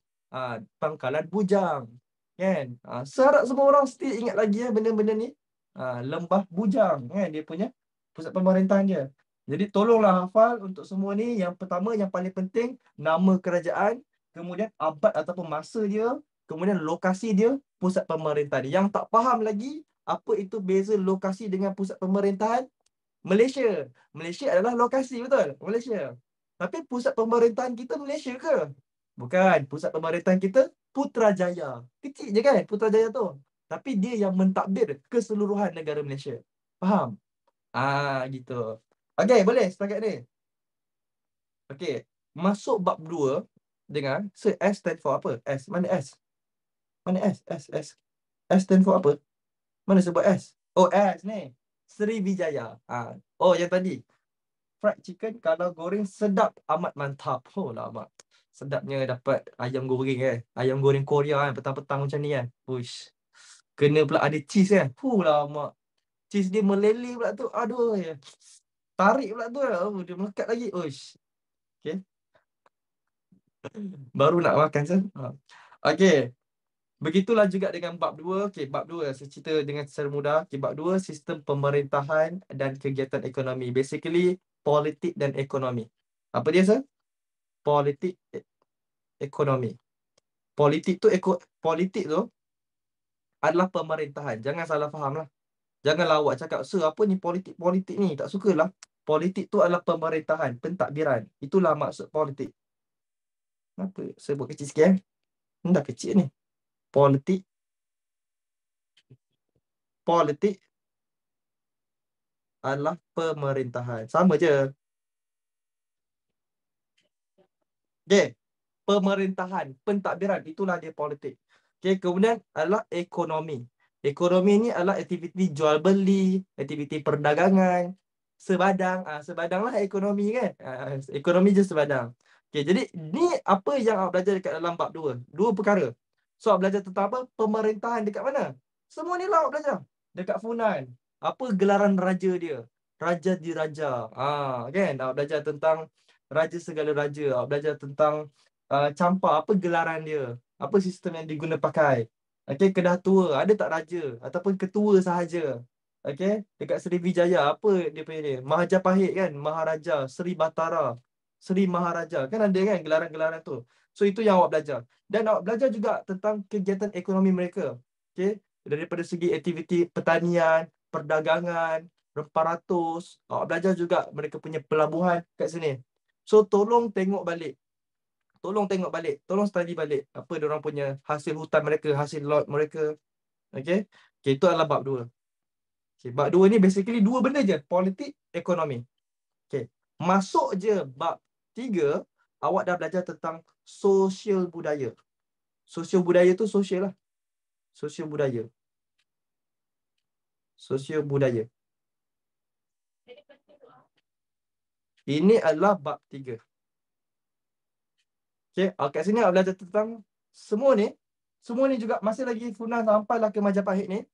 Pangkalan Bujang. Kan? Seharap semua orang still ingat lagi benda-benda ni. Lembah Bujang kan dia punya pusat pemerintahan dia. Jadi tolonglah hafal untuk semua ni. Yang pertama, yang paling penting, nama kerajaan, kemudian abad ataupun masa dia, kemudian lokasi dia, pusat pemerintahan dia. Yang tak faham lagi apa itu beza lokasi dengan pusat pemerintahan? Malaysia. Malaysia adalah lokasi, betul? Malaysia. Tapi pusat pemerintahan kita Malaysia ke? Bukan. Pusat pemerintahan kita Putrajaya. Kecil je kan Putrajaya tu. Tapi dia yang mentadbir keseluruhan negara Malaysia. Faham? Gitu. Okey, boleh setakat ni. Okey. Masuk bab 2. Dengar. So S stand for apa? S. Mana S? Mana S? S. S stand for apa? Mana sebut S? Oh, S ni. Sriwijaya. Oh, yang tadi. Fried chicken kalau goreng sedap amat mantap. Oh lama. Sedapnya dapat ayam goreng kan. Ayam goreng Korea kan. Petang-petang macam ni kan. Push. Kena pula ada cheese kan. Lama. Cheese dia meleleh pula tu. Aduh. Tarik pula tu. Dia melekat lagi. Uish. Okay. Baru nak makan kan. Okay. Begitulah juga dengan bab 2. Okay, bab 2 saya cerita dengan secara mudah. Okay, bab 2 sistem pemerintahan dan kegiatan ekonomi. Basically politik dan ekonomi. Apa dia sir? Politik, ekonomi. Politik tu adalah pemerintahan. Jangan salah faham lah. Janganlah awak cakap, sir apa ni politik ni? Tak sukalah. Politik tu adalah pemerintahan, pentadbiran. Itulah maksud politik. Kenapa saya buat kecil sikit Dah kecil ni. Politik adalah pemerintahan. Sama je. Okay. Pemerintahan, pentadbiran, itulah dia politik. Okay. Kemudian adalah ekonomi. Ekonomi ni adalah aktiviti jual beli, aktiviti perdagangan, sebadang. Sebadang lah ekonomi kan. Ekonomi je sebadang. Okay, jadi ni apa yang awak belajar dekat dalam bab 2. Dua perkara. So awak belajar tentang apa? Pemerintahan dekat mana? Semua ni lah awak belajar. Dekat Funan. Apa gelaran raja dia? Raja diraja. Kan? Awak belajar tentang raja segala raja. Awak belajar tentang Campak. Apa gelaran dia? Apa sistem yang diguna pakai? Okay, Kedah Tua. Ada tak raja? Ataupun ketua sahaja? Okay, dekat Sriwijaya. Apa dia punya ni? Mahajapahit kan? Maharaja. Sri Batara. Sri Maharaja. Kan ada kan gelaran-gelaran tu. So itu yang awak belajar. Dan awak belajar juga tentang kegiatan ekonomi mereka. Okay. Daripada segi aktiviti pertanian, perdagangan, rempah ratus. Awak belajar juga mereka punya pelabuhan kat sini. So tolong tengok balik. Tolong study balik. Apa diorang punya hasil hutan mereka, hasil laut mereka. Okay. Okay, itu adalah bab 2. Okay, bab 2 ni basically dua benda je. Politik, ekonomi. Okay. Masuk je bab 3, awak dah belajar tentang sosial budaya. Sosial budaya tu sosial lah. Sosial budaya. Sosial budaya. Ini adalah bab 3. Okay. Kat sini awak belajar tentang semua ni juga masih lagi Funan sampailah ke Majapahit ni.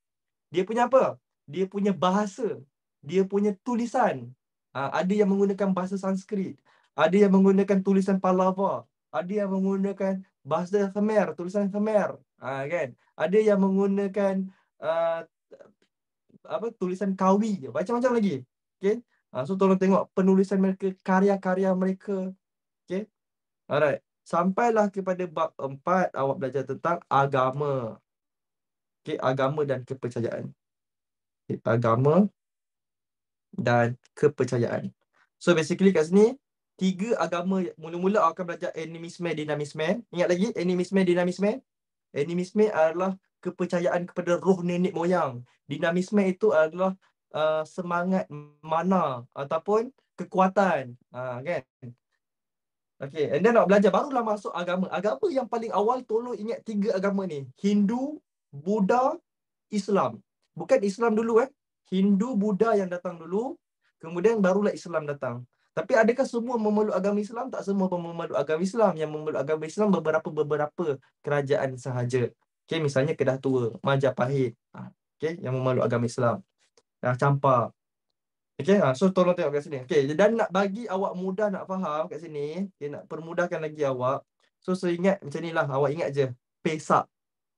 Dia punya apa? Dia punya bahasa. Dia punya tulisan. Ada yang menggunakan bahasa Sanskrit. Ada yang menggunakan tulisan Pallava. Ada yang menggunakan bahasa Khmer, tulisan Khmer. Kan? Ada yang menggunakan tulisan Kawi. Macam-macam lagi. Okay? So tolong tengok penulisan mereka, karya-karya mereka. Okay? Alright. Sampailah kepada bab 4, awak belajar tentang agama. Okay? Agama dan kepercayaan. Okay? Agama dan kepercayaan. So basically kat sini 3 agama. Mula-mula awak akan belajar animisme, dinamisme. Ingat lagi animisme, dinamisme? Animisme adalah kepercayaan kepada roh nenek moyang. Dinamisme itu adalah semangat mana ataupun kekuatan. Kan? Okay, and then nak belajar barulah masuk agama. Agama yang paling awal tolong ingat 3 agama ni. Hindu, Buddha, Islam. Bukan Islam dulu Hindu, Buddha yang datang dulu, kemudian barulah Islam datang. Tapi adakah semua memeluk agama Islam? Tak semua pun memeluk agama Islam. Yang memeluk agama Islam beberapa kerajaan sahaja. Okay, misalnya Kedah Tua, Majapahit. Okay, yang memeluk agama Islam. Campak. Okay, so tolong tengok kat sini. Okay, dan nak bagi awak mudah nak faham kat sini, okay, nak permudahkan lagi awak. So ingat macam ni lah, awak ingat je. Pesak.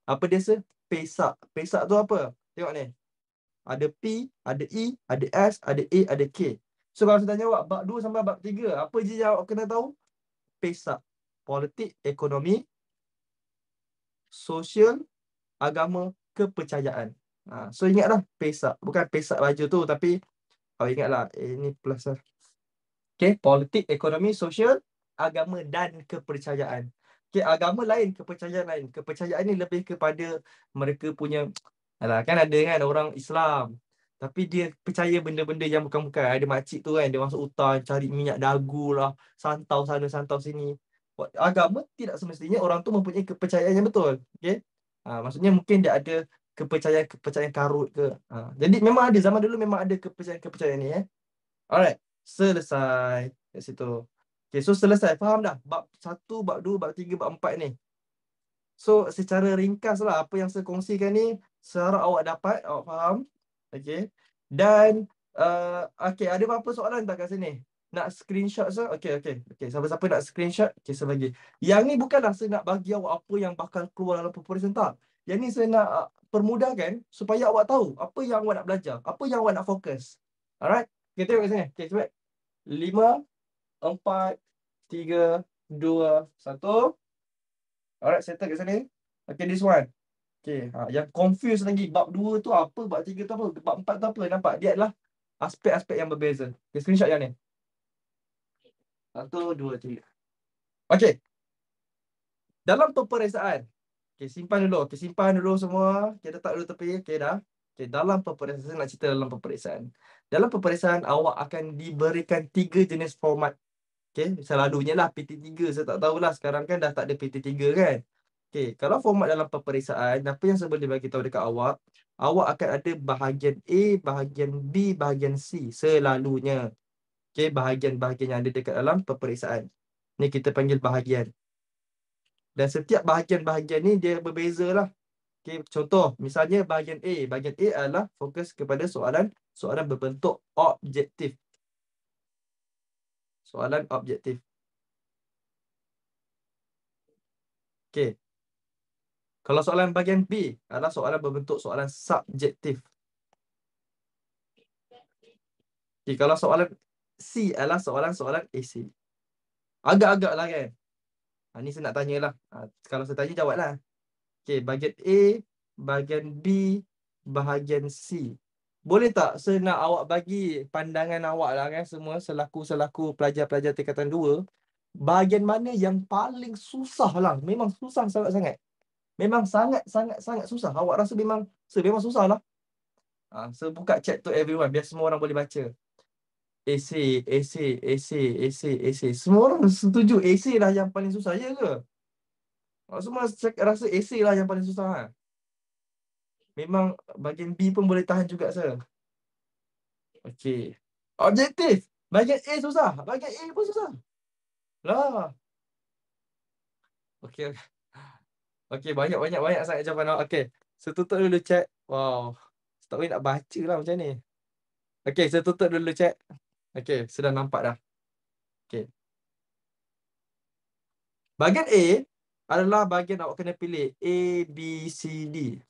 Apa dia Pesak. Pesak tu apa? Tengok ni. Ada P, ada E, ada S, ada A, ada K. So kalau saya tanya awak, bab 2 sampai bab 3, apa je yang awak kena tahu? Pesak. Politik, ekonomi, sosial, agama, kepercayaan. So ingatlah pesak. Bukan pesak baju tu, tapi ingatlah ini plus lah. Okay, politik, ekonomi, sosial, agama dan kepercayaan. Okay, agama lain, kepercayaan lain. Kepercayaan ni lebih kepada mereka punya, kan ada kan orang Islam, tapi dia percaya benda-benda yang bukan-bukan. Ada makcik tu kan, dia masuk hutan, cari minyak dagu lah, santau sana, santau sini. Agama tidak semestinya orang tu mempunyai kepercayaan yang betul. Okay? Maksudnya mungkin dia ada kepercayaan karut ke. Jadi memang ada, zaman dulu memang ada kepercayaan ni Alright, selesai kat situ. Okay, so selesai. Faham dah? Bab 1, bab 2, bab 3, bab 4 ni. So secara ringkas lah apa yang saya kongsikan ni, seharap awak dapat, awak faham. Okay. Dan okay, ada apa-apa soalan tak kat sini? Nak screenshot sir? Okay. Siapa-siapa nak screenshot? Okay, saya bagi. Yang ni bukanlah saya nak bagi awak apa yang bakal keluar dalam preparation, tak. Yang ni saya nak permudahkan supaya awak tahu apa yang awak nak belajar, apa yang awak nak fokus. Alright? Okay, tengok kat sini. Okay, cepat. 5, 4, 3, 2, 1. Alright, settle kat sini. Okay, this one. Okay, yang confused lagi. Bab 2 tu apa? Bab 3 tu apa? Bab 4 tu apa? Nampak? Dia adalah aspek-aspek yang berbeza. Okay, screenshot yang ni. 1, 2, 3. Okay. Dalam peperiksaan. Okay, simpan dulu. Okay, simpan dulu semua. Okay, letak dulu tepi. Okay, dah. Okay, dalam peperiksaan. Saya nak cerita dalam peperiksaan. Dalam peperiksaan, awak akan diberikan 3 jenis format. Okay, selalunya lah PT3. Saya tak tahulah. Sekarang kan dah tak ada PT3 kan. Okay, kalau format dalam peperiksaan, apa yang saya boleh bagi tahu dekat awak, awak akan ada bahagian A, bahagian B, bahagian C. Selalunya. Okay, bahagian-bahagian yang ada dekat dalam peperiksaan. Ni kita panggil bahagian. Dan setiap bahagian-bahagian ni dia berbeza lah. Okay, contoh, misalnya bahagian A. Bahagian A adalah fokus kepada soalan berbentuk objektif. Soalan objektif. Okay. Kalau soalan bahagian B adalah soalan berbentuk soalan subjektif. Okay, kalau soalan C adalah soalan AC. Agak-agak lah kan. Ni saya nak tanya lah. Kalau saya tanya, jawab lah. Okay, bahagian A, bahagian B, bahagian C. Boleh tak saya nak awak bagi pandangan awak lah kan, semua selaku pelajar-pelajar tingkatan 2. Bahagian mana yang paling susah lah. Memang susah sangat-sangat. Memang sangat-sangat susah. Awak rasa memang susah lah. So buka chat to everyone biar semua orang boleh baca. Essay. Semua orang setuju essay lah yang paling susah, ya ke? Semua rasa essay lah yang paling susah. Memang bahagian B pun boleh tahan juga, sir. Okey. Objektif. Bahagian A susah. Bahagian A pun susah. Lah. Okey. Okey, banyak sangat jawapan awak. Okey. Saya tutup dulu chat. Wow. Tak boleh nak baca lah macam ni. Okey, saya tutup dulu chat. Okey, sudah nampak dah. Okey. Bahagian A adalah bahagian awak kena pilih A, B, C, D.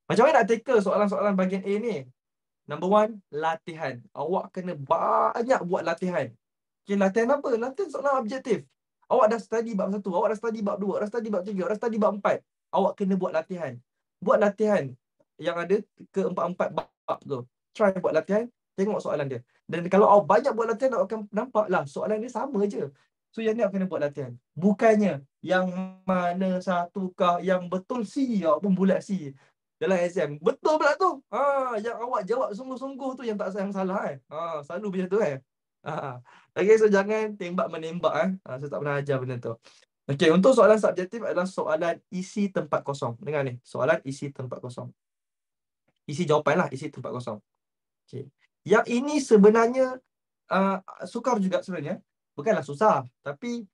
Macam mana nak tackle soalan-soalan bahagian A ni? Number 1, latihan. Awak kena banyak buat latihan. Okay, latihan apa? Latihan soalan objektif. Awak dah study bab 1, awak dah study bab 2, awak dah study bab 3, awak dah study bab 4. Awak kena buat latihan. Buat latihan yang ada ke 4 bab tu. Try buat latihan. Tengok soalan dia. Dan kalau awak banyak buat latihan, awak akan nampak lah soalan dia sama je. So yang ni awak kena buat latihan. Bukannya yang mana satukah yang betul C, awak pun bulat C dalam exam. Betul pula tu. Yang awak jawab sungguh-sungguh tu yang tak yang salah kan. Selalu macam tu kan. Okay, so jangan tembak menembak saya tak pernah ajar benda tu. Okay, untuk soalan subjektif adalah soalan isi tempat kosong. Dengar ni, soalan isi tempat kosong. Isi jawapan lah, isi tempat kosong. Okay. Yang ini sebenarnya sukar juga sebenarnya. Bukanlah susah, tapi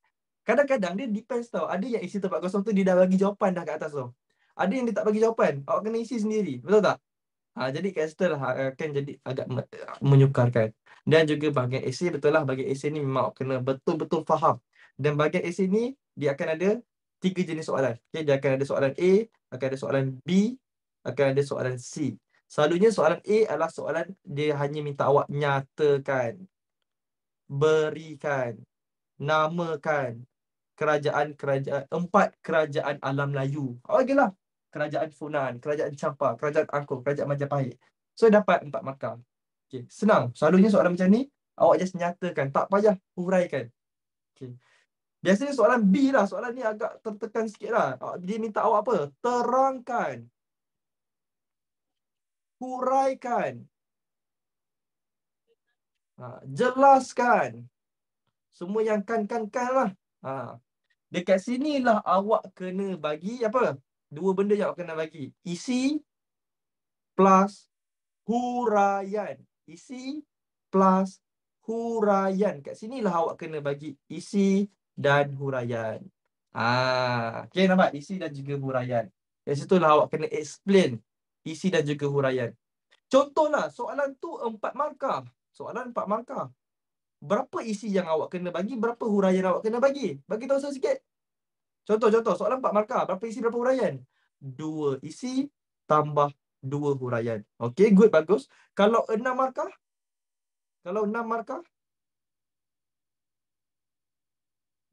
kadang-kadang dia depends tau. Ada yang isi tempat kosong tu dia dah bagi jawapan dah kat atas tu. Ada yang dia tak bagi jawapan. Awak kena isi sendiri. Betul tak? Jadi kat situ lah akan jadi agak menyukarkan. Dan juga bahagian esei, betul lah bahagian esei ni memang awak kena betul-betul faham. Dan bahagian esei ni dia akan ada 3 jenis soalan. Okay, dia akan ada soalan A, akan ada soalan B, akan ada soalan C. Selalunya soalan A adalah soalan dia hanya minta awak nyatakan, berikan, namakan kerajaan-kerajaan, 4 kerajaan alam Melayu. Okeylah. Kerajaan Funan, Kerajaan Champa, Kerajaan Angkor, Kerajaan Majapahit. So dapat 4 markah. Okey, senang. Selalunya soalan macam ni awak just nyatakan, tak payah huraikan. Okey. Biasanya soalan B lah, soalan ni agak tertekan sikit lah. Dia minta awak apa? Terangkan, huraikan, jelaskan. Semua yang kan lah. Dekat sinilah awak kena bagi apa? 2 benda yang awak kena bagi. Isi plus huraian. Isi plus huraian. Kat sinilah awak kena bagi isi dan huraian. Okay, nampak? Isi dan juga huraian. Kat situlah awak kena explain isi dan juga huraian. Contohlah, soalan tu 4 markah. Soalan 4 markah. Berapa isi yang awak kena bagi? Berapa huraian awak kena bagi? Bagi tahu saya sikit. Contoh, soalan 4 markah. Berapa isi, berapa huraian? 2 isi tambah 2 huraian. Okay, good, bagus. Kalau 6 markah? Kalau 6 markah?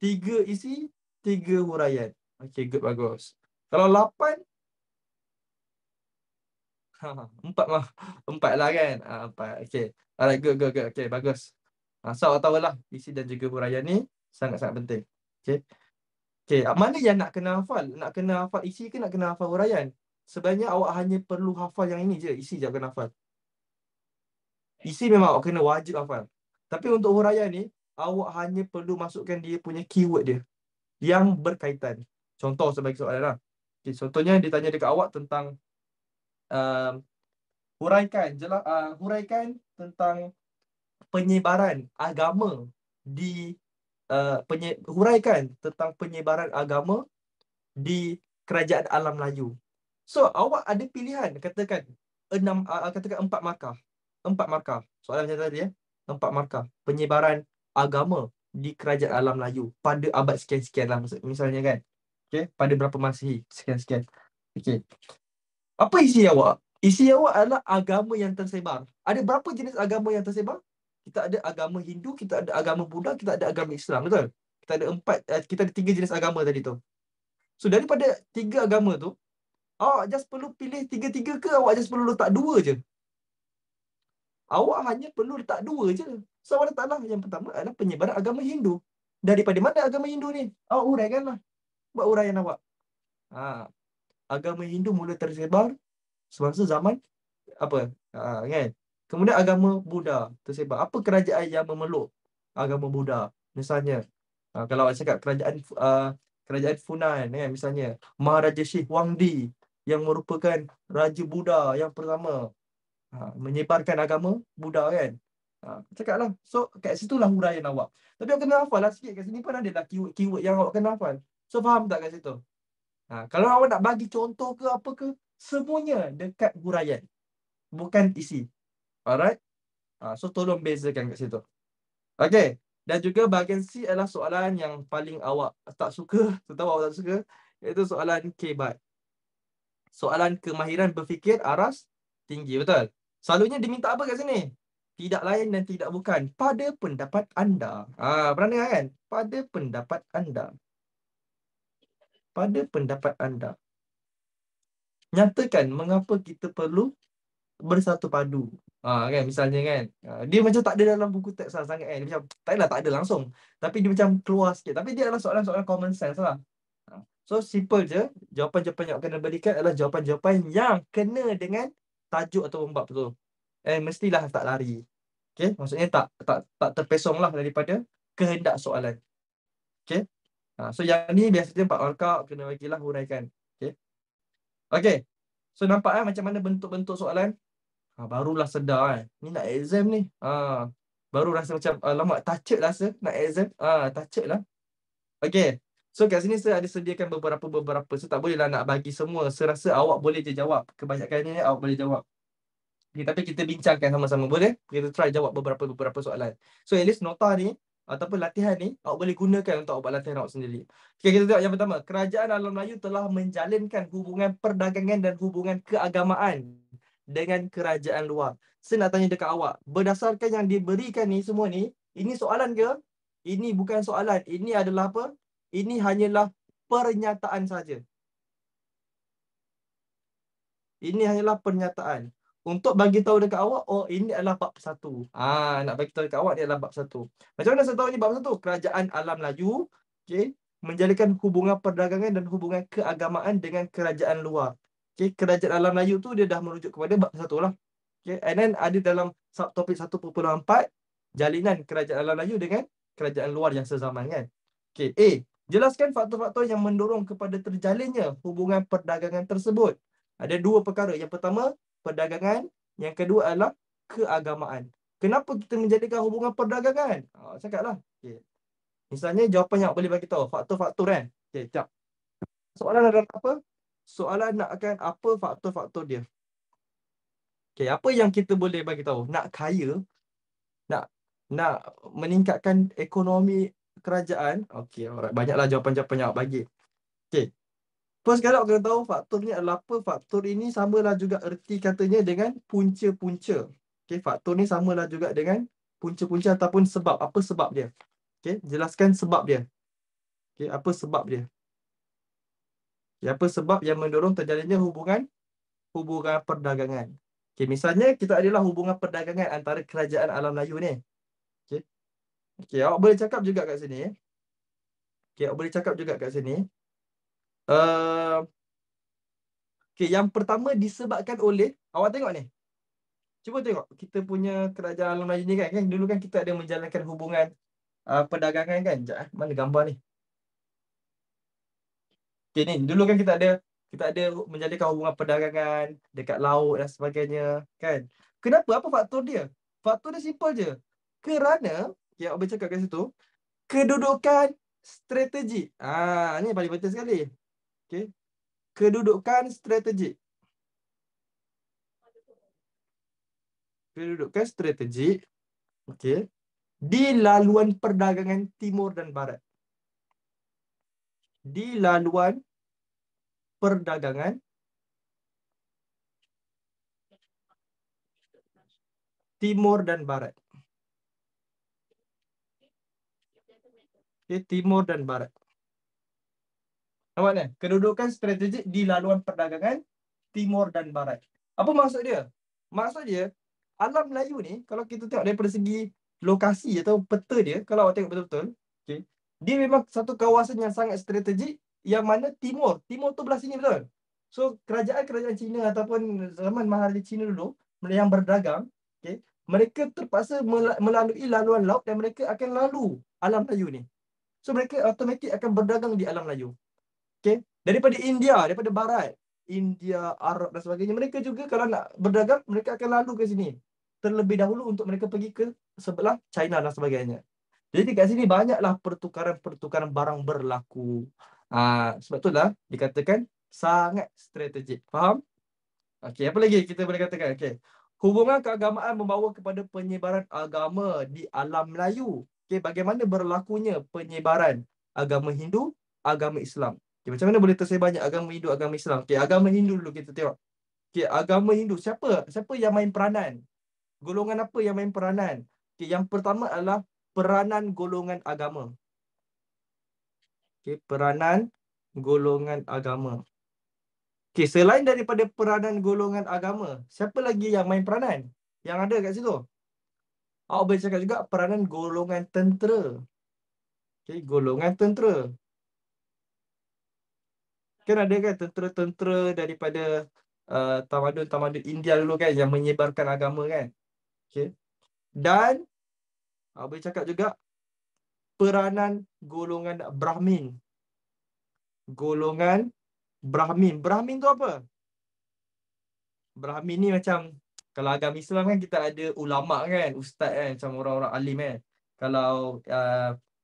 3 isi, 3 huraian. Okay, good, bagus. Kalau 8? 4 lah. 4 lah kan? 4. Okay. Alright, good. Okay, bagus. So, awak tahulah isi dan juga huraian ni sangat-sangat penting. Okay. Okay, mana yang nak kena hafal? Nak kena hafal isi ke nak kena hafal huraian? Sebenarnya awak hanya perlu hafal yang ini je. Isi je awak kena hafal. Isi memang awak kena wajib hafal. Tapi untuk huraian ni, awak hanya perlu masukkan dia punya keyword dia yang berkaitan. Contoh sebagai soalan lah. Okay, contohnya dia tanya dekat awak tentang huraikan tentang penyebaran agama di huraikan tentang penyebaran agama di Kerajaan Alam Melayu. So awak ada pilihan, katakan 4 markah. 4 markah. Soalan macam tadi 4 markah. Penyebaran agama di Kerajaan Alam Melayu pada abad sekian-sekian lah misalnya kan. Okay, pada berapa Masihi sekian-sekian. Okay. Apa isi awak? Isi awak adalah agama yang tersebar. Ada berapa jenis agama yang tersebar? Kita ada agama Hindu, kita ada agama Buddha, kita ada agama Islam, betul? Kita ada 3 jenis agama tadi tu. So daripada 3 agama tu, awak just perlu pilih 3-3 ke awak just perlu letak 2 je? Awak hanya perlu letak 2 je. So awak letaklah yang pertama adalah penyebaran agama Hindu. Daripada mana agama Hindu ni? Awak uraikanlah. Buat uraian awak. Agama Hindu mula tersebar semasa zaman apa? Kan? Kemudian agama Buddha tersebar. Apa kerajaan yang memeluk agama Buddha? Misalnya, kalau awak cakap kerajaan Funan kan, misalnya Maharaja Syekh Huangdi yang merupakan Raja Buddha yang pertama menyebarkan agama Buddha kan. Cakaplah. So kat situlah huraian awak. Tapi awak kena hafal lah sikit. Kat sini pun ada lah keyword yang awak kena hafal. So faham tak kat situ? Kalau awak nak bagi contoh ke apa ke, semuanya dekat huraian, bukan isi. Alright? So tolong bezakan kat situ. Okay. Dan juga bahagian C adalah soalan yang paling awak tak suka. Tahu awak tak suka? Iaitu soalan KBAT. Soalan kemahiran berfikir aras tinggi. Betul? Selalunya diminta apa kat sini? Tidak lain dan tidak bukan. Pada pendapat anda. Pernah dengar kan? Pada pendapat anda. Pada pendapat anda. Nyatakan mengapa kita perlu bersatu padu. Kan misalnya kan. Dia macam tak ada dalam buku teks lah sangat kan. Dia macam tak adalah tak ada langsung. Tapi dia macam keluar sikit. Tapi dia adalah soalan-soalan common sense lah. So simple je. Jawapan-jawapan yang kena berikan adalah jawapan-jawapan yang kena dengan tajuk atau bab tu. Mestilah tak lari. Okay? Maksudnya tak terpesong lah daripada kehendak soalan. Okay? So yang ni biasanya Pak Markap kena bagilah huraikan. Okay? Okay. So nampak macam mana bentuk-bentuk soalan? Barulah sedar ni nak exam ni. Baru rasa macam lama touched rasa nak exam. Touched lah. Okay. So kat sini saya ada sediakan beberapa. So tak bolehlah nak bagi semua. Saya rasa awak boleh je jawab. Kebanyakannya awak boleh jawab. Okay, tapi kita bincangkan sama-sama. Boleh? Kita try jawab beberapa soalan. So at least nota ni ataupun latihan ni awak boleh gunakan untuk awak buat latihan awak sendiri. Okay, kita tengok yang pertama. Kerajaan Alam Melayu telah menjalinkan hubungan perdagangan dan hubungan keagamaan dengan kerajaan luar. Saya nak tanya dekat awak. Berdasarkan yang diberikan ni semua ni, ini soalan ke? Ini bukan soalan. Ini adalah apa? Ini hanyalah pernyataan saja. Ini hanyalah pernyataan. Untuk bagi tahu dekat awak, ini adalah bab 1. Nak bagi tahu dekat awak ni adalah bab 1. Macam mana saya tahu ni bab 1? Kerajaan Alam Melayu, okay, menjalinkan hubungan perdagangan dan hubungan keagamaan dengan kerajaan luar. Okay, kerajaan Alam Melayu tu dia dah merujuk kepada bab 1 lah. Okay, and then ada dalam subtopik 1.4 jalinan kerajaan Alam Melayu dengan kerajaan luar yang sezaman kan. Okay, A. Jelaskan faktor-faktor yang mendorong kepada terjalinnya hubungan perdagangan tersebut. Ada 2 perkara. Yang pertama, perdagangan. Yang kedua adalah keagamaan. Kenapa kita menjadikan hubungan perdagangan? Cakaplah. Okay. Misalnya jawapan yang boleh bagi tahu. Faktor-faktor kan. Okay, jap. Soalan adalah apa? Soalan nak akan apa faktor-faktor dia. Okay, apa yang kita boleh bagi tahu? Nak kaya, nak meningkatkan ekonomi kerajaan. Okay, alright. Banyaklah jawapan-jawapan yang awak bagi. Okay. First kali awak kena tahu faktor ni adalah apa. Faktor ini samalah juga erti katanya dengan punca-punca. Okay, faktor ni samalah juga dengan punca-punca ataupun sebab. Apa sebab dia? Okay, jelaskan sebab dia. Okay, apa sebab dia? Okay, apa sebab yang mendorong terjalinnya hubungan perdagangan? Okay, misalnya kita adalah hubungan perdagangan antara kerajaan Alam Melayu ni. Okay. Okay, awak boleh cakap juga kat sini. Okay, awak boleh cakap juga kat sini. Okay, yang pertama disebabkan oleh, awak tengok ni. Cuba tengok kita punya kerajaan Alam Melayu ni kan. Dulu kan kita ada menjalankan hubungan perdagangan kan. Sekejap, mana gambar ni? Okay, ni dulu kan kita ada menjalinkan hubungan perdagangan dekat laut dan sebagainya kan. Kenapa? Apa faktor dia? Faktor dia simple je. Kerana, okay, awak boleh cakap kat situ, kedudukan strategik. Ni paling penting sekali. Okay. Kedudukan strategik. Kedudukan strategik. Okay. Di laluan perdagangan timur dan barat. Di laluan perdagangan timur dan barat. Okay, timur dan barat. Nampak ni? Kedudukan strategik di laluan perdagangan timur dan barat. Apa maksud dia? Maksud dia, Alam Melayu ni, kalau kita tengok daripada segi lokasi atau peta dia, kalau awak tengok betul-betul, okay, dia memang satu kawasan yang sangat strategik, yang mana timur. Timur tu belah sini betul. So, kerajaan-kerajaan Cina ataupun zaman Maharaja Cina dulu, yang berdagang, okay, mereka terpaksa melalui laluan laut dan mereka akan lalu Alam Melayu ni. So, mereka automatik akan berdagang di Alam Melayu. Okay. Daripada India, daripada barat, India, Arab dan sebagainya, mereka juga kalau nak berdagang, mereka akan lalu ke sini. Terlebih dahulu untuk mereka pergi ke sebelah China dan sebagainya. Jadi kat sini banyaklah pertukaran barang berlaku. Sebab itulah dikatakan sangat strategik. Faham? Okey, apa lagi kita boleh katakan? Okey. Hubungan keagamaan membawa kepada penyebaran agama di Alam Melayu. Okey, bagaimana berlakunya penyebaran agama Hindu, agama Islam? Okay, macam mana boleh tersebar banyak agama Hindu, agama Islam? Okey, agama Hindu dulu kita tengok. Okey, agama Hindu, siapa yang main peranan? Golongan apa yang main peranan? Okey, yang pertama adalah peranan golongan agama. Okey, peranan golongan agama. Okay, selain daripada peranan golongan agama, siapa lagi yang main peranan? Yang ada kat situ. Awak boleh cakap juga peranan golongan tentera. Okay, golongan tentera. Kan ada kan tentera-tentera daripada tamadun-tamadun India dulu kan yang menyebarkan agama kan. Okay. Dan awak boleh cakap juga peranan golongan Brahmin. Golongan Brahmin. Brahmin tu apa? Brahmin ni macam, kalau agama Islam kan kita ada ulama kan, ustaz kan, macam orang-orang alim kan. Kalau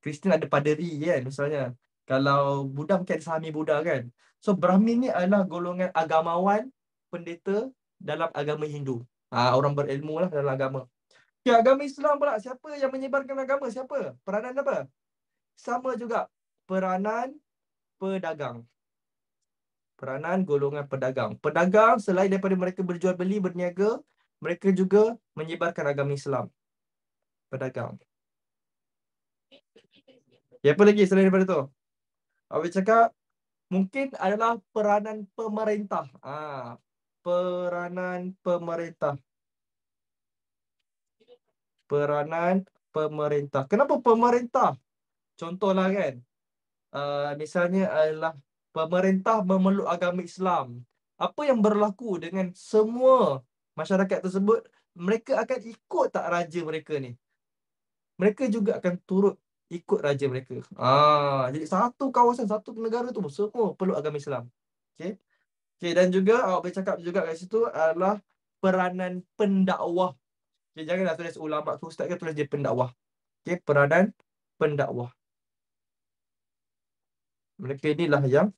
Kristian ada paderi kan misalnya. Kalau Buddha mungkin ada Sahami Buddha kan. So Brahmin ni adalah golongan agamawan, pendeta dalam agama Hindu. Orang berilmu lah dalam agama. Okay, agama Islam pula, siapa yang menyebarkan agama? Siapa? Peranan apa? Sama juga, peranan pedagang. Peranan golongan pedagang. Pedagang selain daripada mereka berjual beli, berniaga, mereka juga menyebarkan agama Islam. Pedagang. Apa lagi selain daripada tu? Awak cakap mungkin adalah peranan pemerintah. Peranan pemerintah. Peranan pemerintah. Kenapa pemerintah? Contohlah kan, misalnya adalah pemerintah memeluk agama Islam. Apa yang berlaku dengan semua masyarakat tersebut? Mereka akan ikut tak raja mereka ni? Mereka juga akan turut ikut raja mereka. Jadi satu kawasan, satu negara tu semua peluk agama Islam. Okay. Okay, dan juga awak boleh cakap juga kat situ adalah peranan pendakwah. Okay, janganlah tulis ulama tu ustaz, kan tulis dia pendakwah. Okay, peranan pendakwah. Mereka inilah yang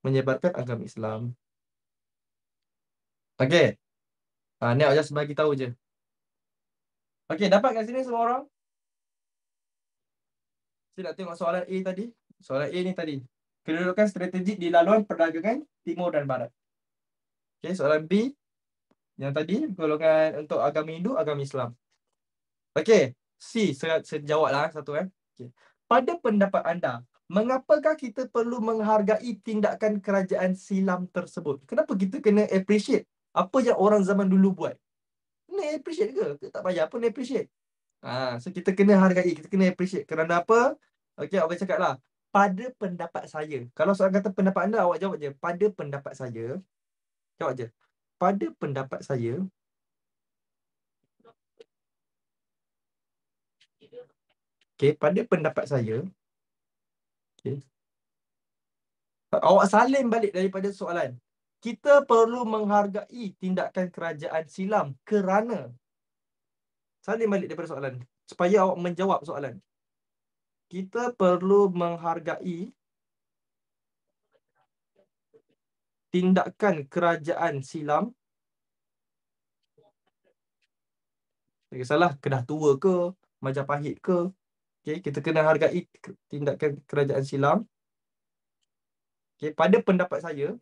menyebarkan agama Islam. Okey. Ni awak just bagi tahu je. Okey, dapat kat sini semua orang? Saya nak tengok soalan A tadi. Soalan A ni tadi. Kedudukan strategik di laluan perdagangan timur dan barat. Okey, soalan B yang tadi, golongan untuk agama Hindu, agama Islam. Okey, C saya jawablah satu Okey. Pada pendapat anda, mengapakah kita perlu menghargai tindakan kerajaan silam tersebut? Kenapa kita kena appreciate apa yang orang zaman dulu buat? Kena appreciate ke? Kita tak payah pun appreciate. So kita kena hargai, kita kena appreciate. Kerana apa? Okey, awak boleh cakap lah. Pada pendapat saya. Kalau soalan kata pendapat anda, awak jawab je. Pada pendapat saya. Jawab je. Pada pendapat saya. Okey, pada pendapat saya. Okey. Awak salin balik daripada soalan. Kita perlu menghargai tindakan kerajaan silam kerana. Salin balik daripada soalan. Supaya awak menjawab soalan. Kita perlu menghargai tindakan kerajaan silam. Tak kisahlah Kedah Tua ke, Majapahit ke. Okay, kita kena hargai tindakan kerajaan silam. Okay, pada pendapat saya,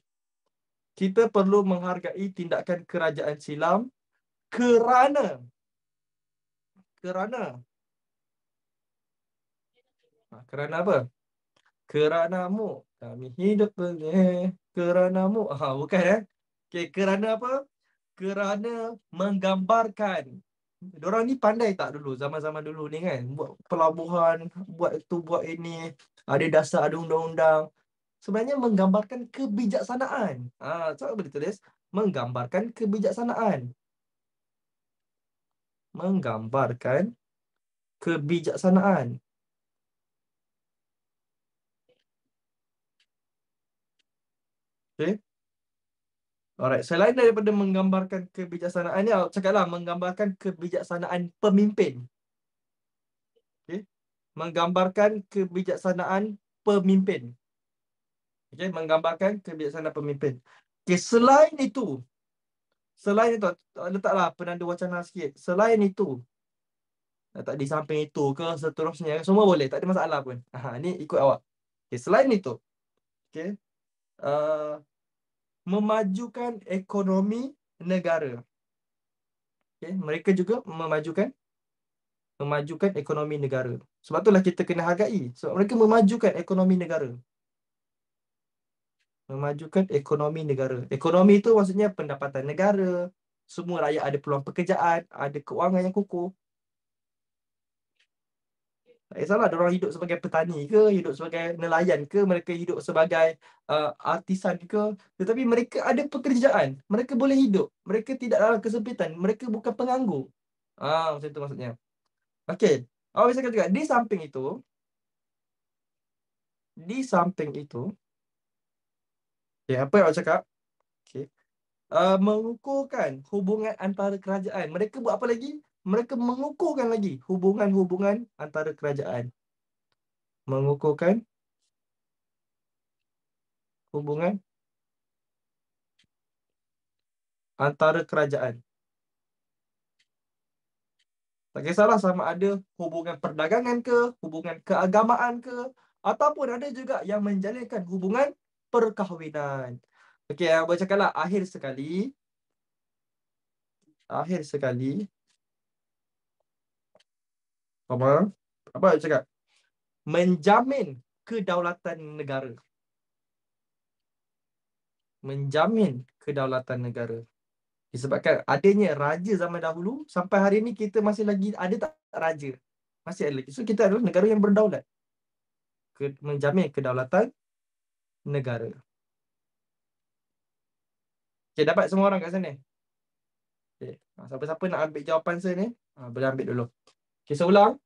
kita perlu menghargai tindakan kerajaan silam kerana apa? Keranamu kami hidup keranamu. Bukan Okay, kerana apa? Kerana menggambarkan. Diorang ni pandai tak dulu, zaman-zaman dulu ni kan, buat pelabuhan, buat itu, buat ini, ada dasar, ada undang-undang. Sebenarnya menggambarkan kebijaksanaan. So boleh tulis menggambarkan kebijaksanaan. Menggambarkan kebijaksanaan. Okay. Alright, selain daripada menggambarkan kebijaksanaan ni, cakaplah menggambarkan kebijaksanaan pemimpin. Okay. Menggambarkan kebijaksanaan pemimpin. Okay, menggambarkan kebijaksanaan pemimpin. Okay, selain itu, letaklah penanda wacana sikit. Selain itu, letak di samping itu ke seterusnya, semua boleh, tak ada masalah pun. Ni ikut awak. Okay, selain itu, okay, memajukan ekonomi negara. Okay, mereka juga memajukan ekonomi negara. Sebab itulah kita kena hargai. Sebab mereka memajukan ekonomi negara. Memajukan ekonomi negara. Ekonomi itu maksudnya pendapatan negara. Semua rakyat ada peluang pekerjaan, ada keuangan yang kukuh. Tak kisahlah orang hidup sebagai petani ke, hidup sebagai nelayan ke, mereka hidup sebagai artisan ke, tetapi mereka ada pekerjaan, mereka boleh hidup, mereka tidak dalam kesempitan, mereka bukan penganggur. Macam tu maksudnya. Okey, awak bisa kata juga di samping itu, okay, apa yang awak cakap? Okay. Mengukuhkan hubungan antara kerajaan. Mereka buat apa lagi? Mereka mengukuhkan lagi hubungan-hubungan antara kerajaan. Mengukuhkan hubungan antara kerajaan. Tak kisahlah sama ada hubungan perdagangan ke, hubungan keagamaan ke, ataupun ada juga yang menjalinkan hubungan perkahwinan. Okey, yang bercakaplah akhir sekali, apa nak cakap? Menjamin kedaulatan negara. Menjamin kedaulatan negara. Disebabkan adanya raja zaman dahulu, sampai hari ini kita masih lagi ada tak raja? Masih ada lagi. So kita adalah negara yang berdaulat. Menjamin kedaulatan negara. Okay, dapat semua orang kat sana? Okay. Siapa-siapa nak ambil jawapan saya ni, boleh ambil dulu. Okay, saya ulang.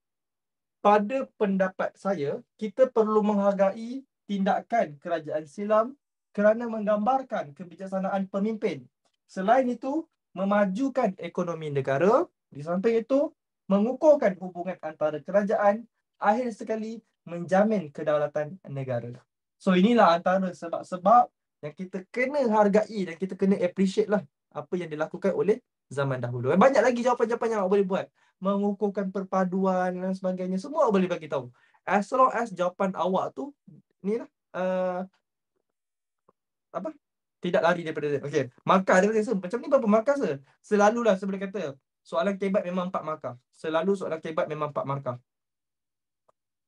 Pada pendapat saya, kita perlu menghargai tindakan kerajaan silam kerana menggambarkan kebijaksanaan pemimpin. Selain itu, memajukan ekonomi negara. Di samping itu, mengukuhkan hubungan antara kerajaan. Akhir sekali, menjamin kedaulatan negara. So inilah antara sebab-sebab yang kita kena hargai dan kita kena appreciate lah apa yang dilakukan oleh zaman dahulu. Banyak lagi jawapan-jawapan yang awak boleh buat. Mengukuhkan perpaduan dan sebagainya. Semua boleh bagi tahu. As long as jawapan awak tu ni lah tidak lari daripada dia. Okey. Markah dia kata, macam ni berapa markah se? Selalulah saya boleh kata soalan kebat memang 4 markah. Selalu soalan kebat memang 4 markah.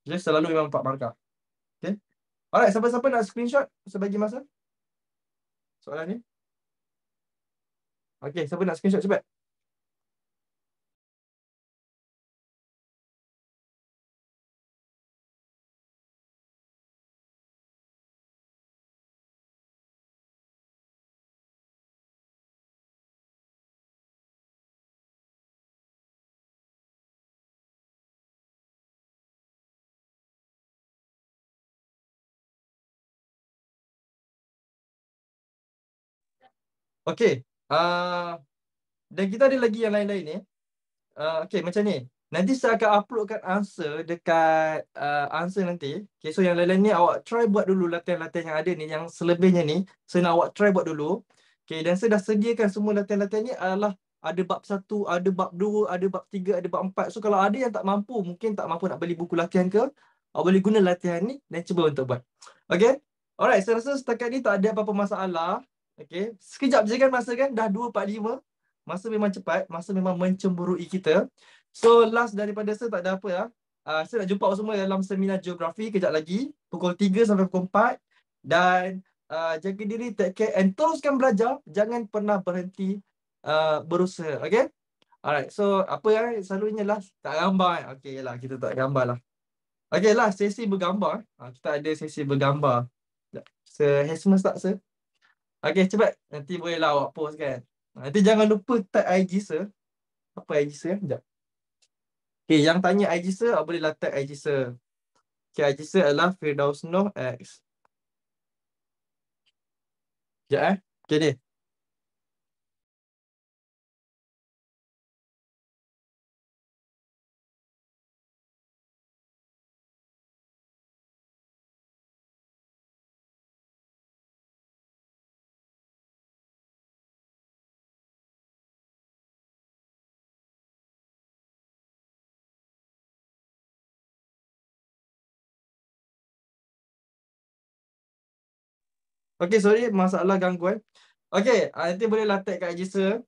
Okay, selalu memang 4 markah. Okey. Alright, siapa-siapa nak screenshot sebagi masa soalan ni? Okey, siapa nak screenshot cepat? Okey. Dan kita ada lagi yang lain-lain ni. Okay, macam ni. Nanti saya akan uploadkan answer dekat answer nanti. Okay, so yang lain-lain ni awak try buat dulu latihan-latihan yang ada ni. Yang selebihnya ni, saya nak awak try buat dulu. Okay, dan saya dah sediakan semua latihan-latihan ni adalah ada bab 1, ada bab 2, ada bab 3, ada bab 4. So kalau ada yang tak mampu, mungkin tak mampu nak beli buku latihan ke, awak boleh guna latihan ni dan cuba untuk buat. Okay? Alright, saya rasa setakat ni tak ada apa-apa masalah. Okay, sekejap je kan masa kan? Dah 2.45. Masa memang cepat, masa memang mencemburui kita. So last daripada saya tak ada apa lah. Saya nak jumpa semua dalam seminar geografi kejap lagi. Pukul 3 sampai pukul 4. Dan jaga diri, take care and teruskan belajar. Jangan pernah berhenti berusaha. Okay? Alright, so apa yang selalunya lah tak gambar. Okay lah, kita tak gambar lah. Okay lah, sesi bergambar. Kita ada sesi bergambar. Hasmus tak sir? Okay, cepat. Nanti boleh lah awak post kan. Nanti jangan lupa tag IG sir. Apa IG sir? Sekejap. Okay, yang tanya IG sir, bolehlah tag IG sir. Okay, IG sir adalah Firdaus Noh X. Sekejap Okay ni. Okay, sorry, masalah gangguan. Okay, nanti bolehlah tag kat IG sir.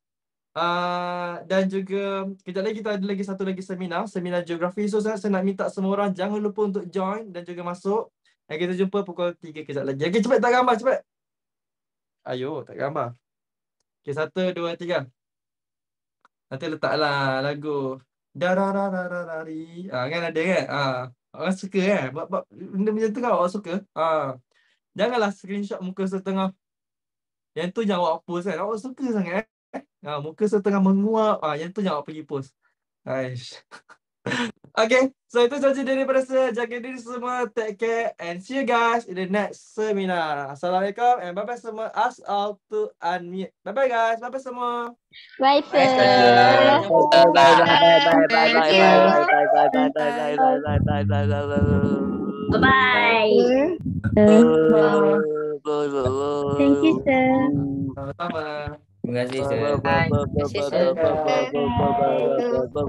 Dan juga kejap lagi kita ada lagi satu lagi seminar geografi. So saya nak minta semua orang jangan lupa untuk join dan juga masuk. Dan kita jumpa pukul 3 kejap lagi. Okay, cepat tak gambar, cepat. Ayo, tak gambar. Okay, 1, 2, 3. Nanti letaklah lagu dararararari. Kan ada kan? Orang suka kan? Buat benda macam tu kan awak suka? Janganlah screenshot muka setengah. Yang tu jangan awak post kan. Awak suka sangat. Muka setengah menguap. Yang tu jangan awak pergi post. Aish. Okay, so itu saja daripada saya. Jaga diri semua, take care and see you guys in the next seminar. Assalamualaikum and bye-bye semua. Ask all to unmute. Bye-bye guys, bye-bye semua. Bye, sir. Bye. Bye. Thank you, sir. Sama-sama. Terima kasih, sir. Bye. Terima kasih, sir.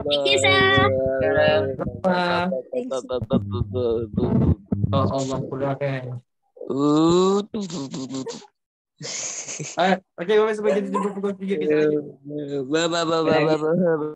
Thank you, sir. Sama. Oh Allah, pulangkan. Okay, bye-bye semua. Kita jumpa pukul 3 kejap lagi. Bye.